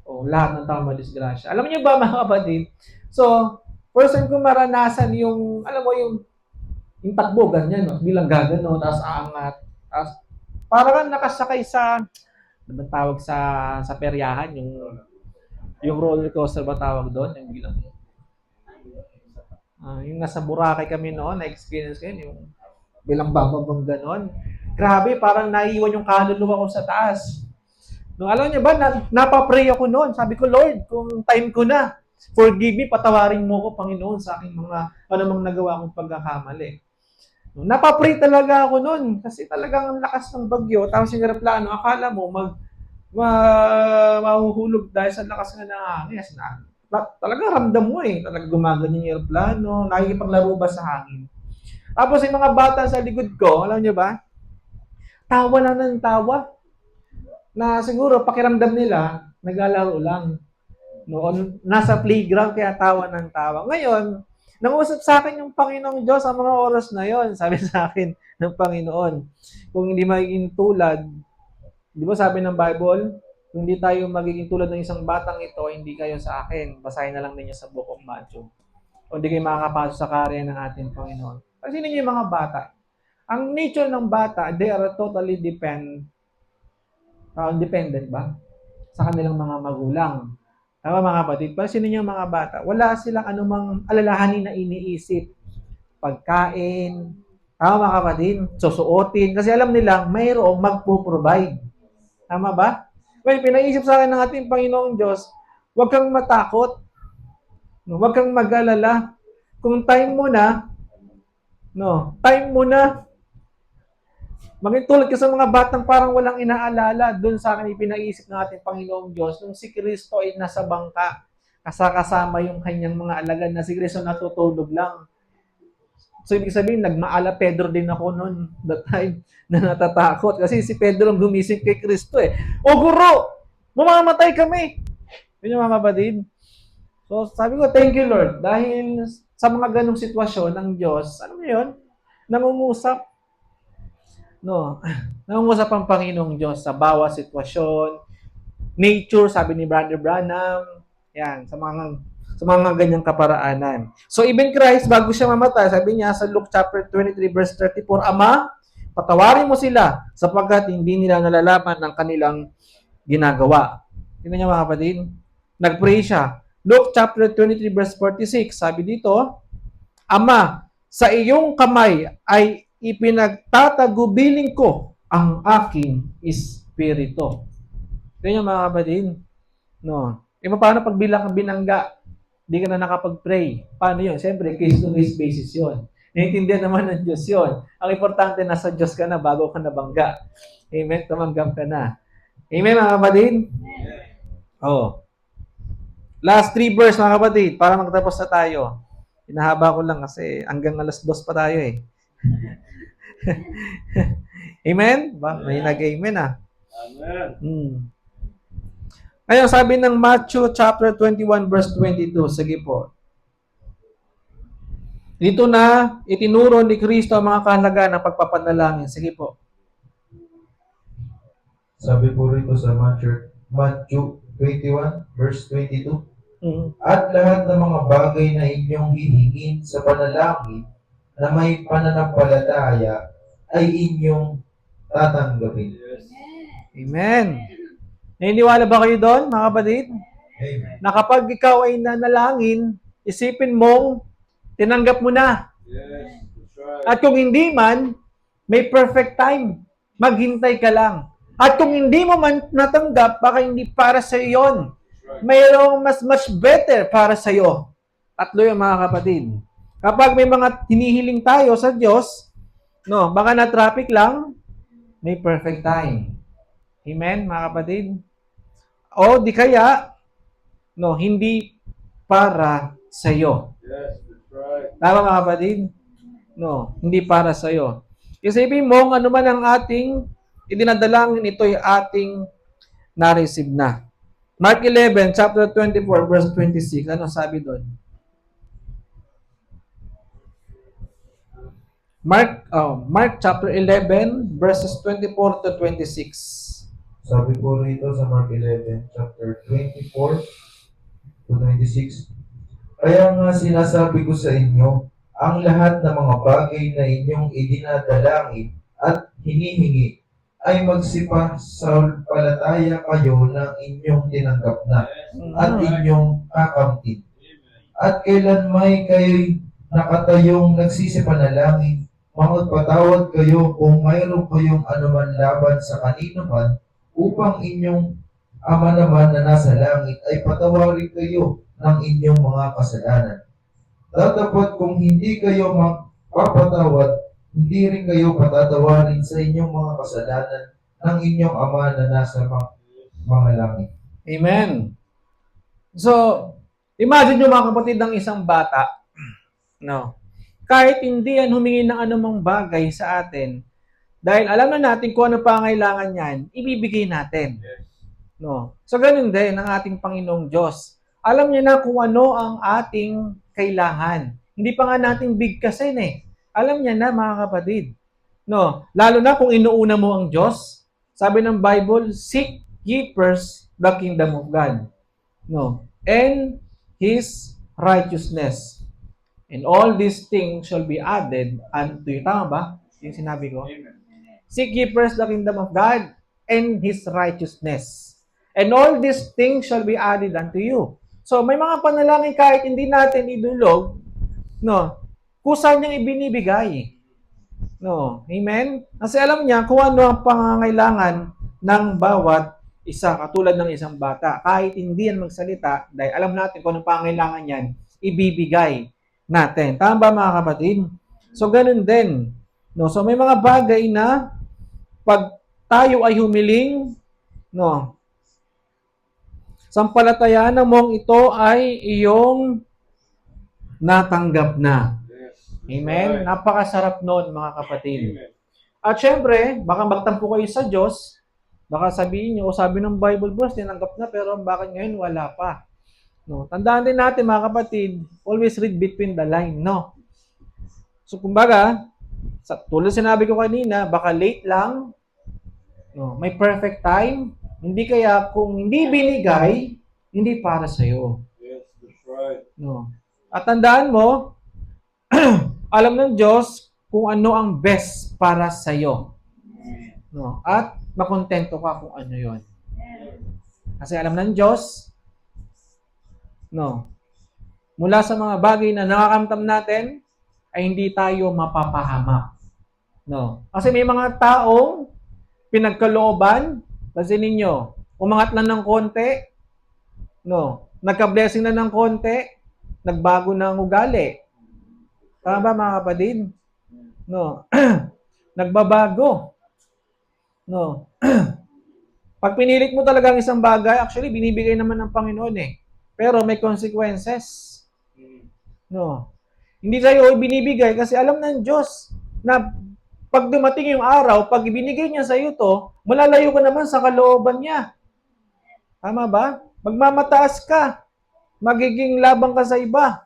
O lahat ng tao madisgrasya. Alam niyo ba, mga kapatid? So, first time ko maranasan yung, alam mo yung takbo, ganyan, no? Bilang gagano, tapos aangat. Tapos, parang nakasakay sa, ano ba tawag sa peryahan, yung roller coaster ba tawag doon? Yung bilang, Yung nasa Boracay kami noon, na-experience ko yun, yung bilang bababang ganon. Grabe, parang naiiwan yung kaluluwa ko sa taas. Nung alam niyo ba, napapray ako noon. Sabi ko, Lord, kung time ko na, forgive me, patawarin mo ko, Panginoon, sa aking mga anumang nagawa kong pagkakamali. Napapray talaga ako noon kasi talagang ang lakas ng bagyo. Tapos yung aeroplano, akala mo mahuhulog dahil sa lakas nga ng hangin. Talagang ramdam mo eh. Talagang gumaganyan yung aeroplano, nakikipaglaro ba sa hangin. Tapos yung mga bata sa likod ko, alam niyo ba? Tawa na ng tawa. Na siguro pakiramdam nila, naglalaro lang. Noon, nasa playground kaya tawa ng tawa. Ngayon, nangusap sa akin yung Panginoong Diyos sa mga oras na yon. Sabi sa akin ng Panginoon, kung hindi magiging tulad, di ba sabi ng Bible, kung hindi tayo magiging tulad ng isang batang ito, hindi kayo sa akin. Basahin na lang ninyo sa Book of Matthew. O hindi kayo makakapasok sa karya ng ating Panginoon. Kasi ninyo yung mga bata. Ang nature ng bata, they are totally dependent ba? Sa kanilang mga magulang. Tama mga kapatid, pansin niyo mga bata, wala silang anumang alalahanin na iniisip. Pagkain, tama mga kapatid, susuotin, kasi alam nila mayroong magpo-provide. Tama ba? Well, pinaisip sa akin ng ating Panginoong Diyos, huwag kang matakot. Huwag kang mag-alala. Kung time mo na, maging tulad ka sa mga batang parang walang inaalala, doon sa akin ipinaisip ng ating Panginoong Diyos, nung si Kristo ay nasa bangka, kasama yung kanyang mga alagad na si Kristo natutulog lang. So, ibig sabihin, nagmaala Pedro din ako noon, that time, na natatakot. Kasi si Pedro ang gumising kay Kristo eh. O guro, mamamatay kami. Yun yung mga kapatid. So, sabi ko, thank you Lord. Dahil sa mga ganong sitwasyon ng Diyos, ano mo yun? Nangungusap. Nangungusap ang Panginoong Diyos sa bawat sitwasyon. Nature, sabi ni Brother Branham. Yan, sa mga ganyang kaparaanan. So, even Christ, bago siya mamatay, sabi niya sa Luke chapter 23, verse 34, Ama, patawarin mo sila sapagkat hindi nila nalalaman ng kanilang ginagawa. Tingnan niyo mga kapatid. Nag-pray siya. Luke chapter 23, verse 46, sabi dito, Ama, sa iyong kamay ay ipinagtatagubilin ko ang aking espiritu. Tingnan niyo mga kapatid. Paano pag bilang kang binangga? Hindi ka na nakapag-pray. Paano yun? Siyempre, case-to-case basis yun. Naiintindihan naman ng Diyos yun. Ang importante, nasa Diyos ka na bago ka nabangga. Amen? Tumanggap ka na. Amen, mga kapatid? Last 3 verse, mga kapatid, para magtapos na tayo. Hinahaba ko lang kasi hanggang alas 2 pa tayo eh. Amen? May nag-amen ah. Amen. Ngayon, sabi ng Matthew chapter 21 verse 22. Sige po. Dito na itinuro ni Kristo ang mga kahalagaan ng pagpapanalangin. Sige po. Sabi po rito sa Matthew 21 verse 22. At lahat ng mga bagay na inyong hihingin sa panalangin na may pananampalataya ay inyong tatanggapin. Amen. Naniniwala ba kayo doon, mga kapatid? Amen. Na kapag ikaw ay nanalangin, isipin mong tinanggap mo na. Yes, that's right. At kung hindi man, may perfect time. Maghintay ka lang. At kung hindi mo man natanggap, baka hindi para sa iyon. Mayroong much better para sa iyo. Tatlo yung mga kapatid. Kapag may mga hinihiling tayo sa Diyos, baka na-traffic lang, may perfect time. Amen, mga kapatid? O di kaya, hindi para sa iyo. Yes, that's right. Tama mga kapatid? Hindi para sa iyo. Isipin mo, ano man ang ating idinadalangin, ito'y ating na-receive na. Mark 11, chapter 24, verse 26. Ano sabi doon? Mark chapter 11, verses 24 to 26. Sabi po rito sa Mark 11, chapter 24 to 26. Kaya nga sinasabi ko sa inyo, ang lahat ng mga bagay na inyong idinadalangin at hinihingi ay magsipasampalataya kayo ng inyong tinanggap na at inyong kakamtin. At kailan may kayo'y nakatayong nagsisipanalangin, mangagpatawad kayo kung mayroon kayong anuman laban sa kanino man, upang inyong Ama naman na nasa langit ay patawarin kayo ng inyong mga kasalanan. Tatapat kung hindi kayo magpapatawad, hindi rin kayo patatawarin sa inyong mga kasalanan ng inyong Ama na nasa mga langit. Amen. So, imagine nyo mga kapatid ng isang bata, no? Kahit hindi yan humingi ng anumang bagay sa atin, dahil alam na natin kung ano pangailangan yan, ibibigay natin. No? So, ganun din ang ating Panginoong Diyos. Alam niya na kung ano ang ating kailangan. Hindi pa nga natin bigkasin eh. Alam niya na mga kapatid. No? Lalo na kung inuuna mo ang Diyos. Sabi ng Bible, seek ye first the kingdom of God. No? And His righteousness. And all these things shall be added unto you. Tama ba? Yung sinabi ko? Seek ye first the kingdom of God and His righteousness. And all these things shall be added unto you. So, may mga panalangin kahit hindi natin idulog, no, kusa niyang ibinibigay. No, amen? Kasi alam niya kung ano ang pangangailangan ng bawat isa, katulad ng isang bata. Kahit hindi yan magsalita, dahil alam natin kung anong pangangailangan yan, ibibigay natin. Tama ba mga kapatid? So, ganun din. No, so, may mga bagay na pag tayo ay humiling, no, sampalatayaan mong ito ay iyong natanggap na. Amen? Napakasarap noon, mga kapatid. At syempre, baka magtampo kayo sa Diyos, baka sabihin nyo, o sabi ng Bible verse, tinanggap na, pero bakit ngayon wala pa? No, tandaan din natin, mga kapatid, always read between the line, no? So, kumbaga, tulad sinabi ko kanina, baka late lang, no, may perfect time, hindi kaya kung hindi binigay, hindi para sa iyo. Yes, that's right. No. At tandaan mo, alam ng Diyos kung ano ang best para sa iyo. No. At makontento ka kung ano 'yon. Kasi alam ng Diyos, no, mula sa mga bagay na nakakamtam natin, ay hindi tayo mapapahamak. No. Kasi may mga taong pinagkalooban, kasi ninyo, umangat lang ng konti, no, nagka-blessing na ng konti, nagbago na ang ugali. Tama ba mga kapatid? No. Nagbabago. No. Pag pinilit mo talaga ang isang bagay, actually, binibigay naman ng Panginoon eh. Pero may consequences. No. Hindi sa'yo binibigay kasi alam ng Diyos na pag dumating yung araw, pag ibinigay niya sa iyo to, malalayo ka naman sa kalooban niya. Tama ba? Magmamataas ka. Magiging labang ka sa iba.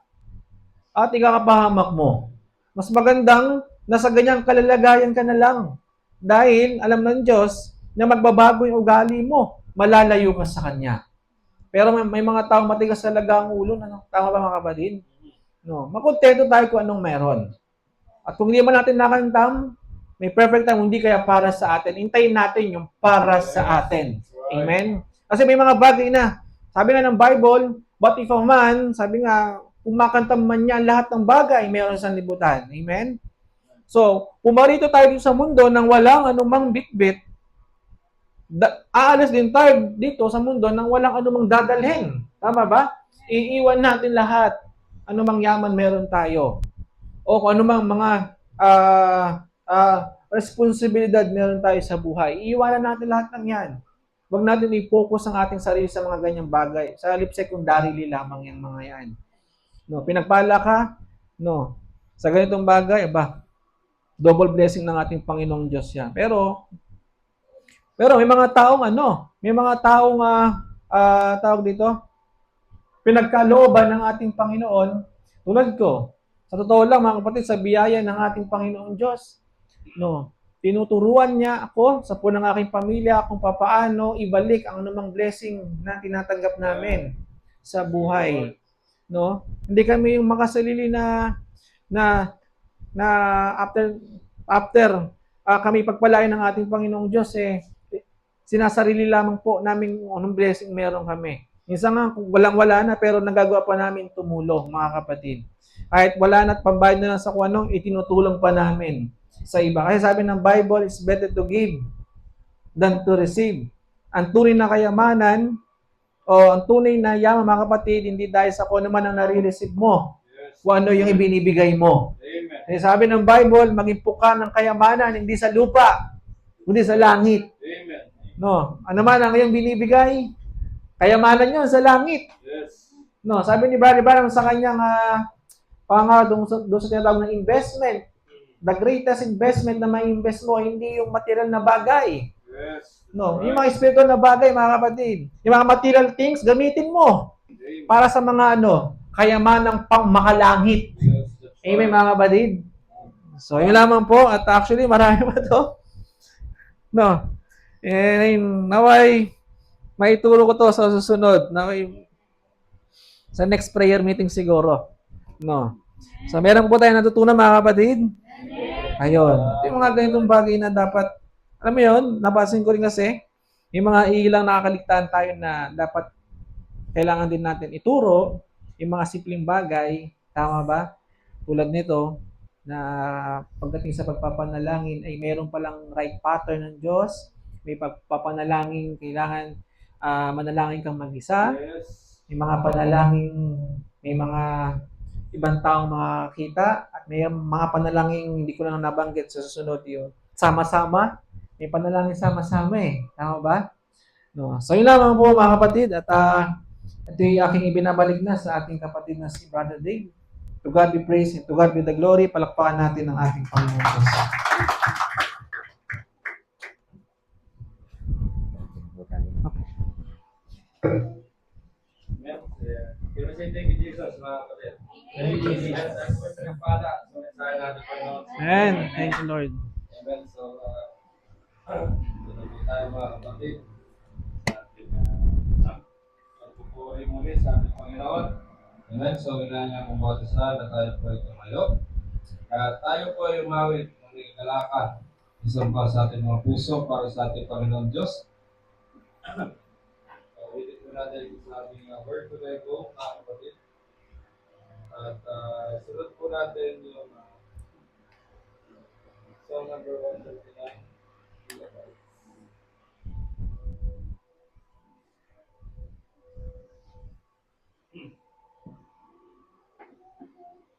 At ikakapahamak mo. Mas magandang nasa ganyang kalalagayan ka na lang. Dahil alam ng Diyos na magbabago yung ugali mo. Malalayo ka sa Kanya. Pero may mga taong matigas talaga ang ulo. Ano? Tama ba mga kapatid? No. Makontento tayo kung anong meron. At kung hindi man natin nakantam, may perfect time, hindi kaya para sa atin. Hintayin natin yung para sa atin. Amen? Kasi may mga bagay na, sabi nga ng Bible, but if a man, sabi nga, kung makantam man niya lahat ng bagay, mayroon sa libutan. Amen? So, pumarito tayo dito sa mundo nang walang anumang bitbit, aalis din tayo dito sa mundo nang walang anumang dadalhin. Tama ba? Iiwan natin lahat. Anumang yaman meron tayo. O kung anumang mga responsibilidad meron tayo sa buhay. Iiwanan natin lahat ng yan. Huwag natin i-focus ang ating sarili sa mga ganyang bagay. Sa halip sekundarily lamang yung mga yan. No, pinagpala ka, no, sa ganitong bagay, double blessing ng ating Panginoong Diyos yan. Pero may mga taong may mga taong tawag dito, pinagkalooban ng ating Panginoon, tulad ko. Sa totoo lang, mga kapatid, sa biyaya ng ating Panginoong Diyos, no, tinuturuan niya ako sa po ng aking pamilya kung papaano ibalik ang anumang blessing na tinatanggap namin sa buhay. No? Hindi kami yung makasalili na after kami pagpalain ng ating Panginoong Diyos, sinasarili lamang po namin anong blessing meron kami. Minsan nga, kung walang-wala na, pero nagagawa pa namin tumulong, mga kapatid. Kahit wala na't pambayad na lang sa kung anong, itinutulong pa namin sa iba. Kasi sabi ng Bible, it's better to give than to receive. Ang tunay na kayamanan, o ang tunay na yaman, mga kapatid, hindi dahil sa kung ano man ang nare-receive mo, kung ano yung ibinibigay mo. Amen. Kasi sabi ng Bible, maging puka ng kayamanan, hindi sa lupa, kundi sa langit. Amen. No, ano man ang iyong binibigay, kayamanan yun sa langit. Yes. No, sabi ni Brother Branham sa kanyang doon sa tinatawag ng investment, the greatest investment na mai-invest mo, hindi yung material na bagay. Yes. No, yung mga spiritual na bagay, mga kapatid. Yung mga material things, gamitin mo para sa mga kayamanang pangmakalangit. Yes. Amen, mga kapatid. So, yun lamang po. At actually, marami pa to. No. Naway, maituro ko to sa susunod. Naway, sa next prayer meeting siguro. No. So, meron po tayo natutunan, mga kapatid. Ayun. Ito yung mga ganitong bagay na dapat, alam mo yun, napasin ko rin kasi, yung mga ilang nakakaligtaan tayo na dapat kailangan din natin ituro, yung mga simpleng bagay, tama ba? Tulad nito, na pagdating sa pagpapanalangin ay meron palang right pattern ng Diyos. May pagpapanalangin, kailangan manalangin kang mag-isa. Yes. May mga panalangin, may mga ibang taong makakita at may mga panalangin hindi ko lang nabanggit sa susunod yun. Sama-sama, may panalangin sama-sama Tama ba? No. So yun lamang po mga kapatid at ito yung aking ibinabalik na sa ating kapatid na si Brother Dave. To God be praised and to God be the glory. Palakpakan natin ang ating Panginoon Diyos. Pero say thank you, Jesus, mga kapatid. Thank you, Jesus. Ang kwento ng Pada. So, mensahe natin po yun. Amen. Thank you, Lord. Amen. So, tuloy tayo mga kapatid. Sa ating pagpupuri muli sa ating Panginoon. Amen. So, inanyang kumbatisal na tayo po ay tumayo. At tayo po ay umawit ng ikalakad. Isang pa sa ating mga puso para sa ating Panginoon Diyos. Ulitin ko natin sa ating word today po, mga kapatid. At sunod po natin yung song number 139.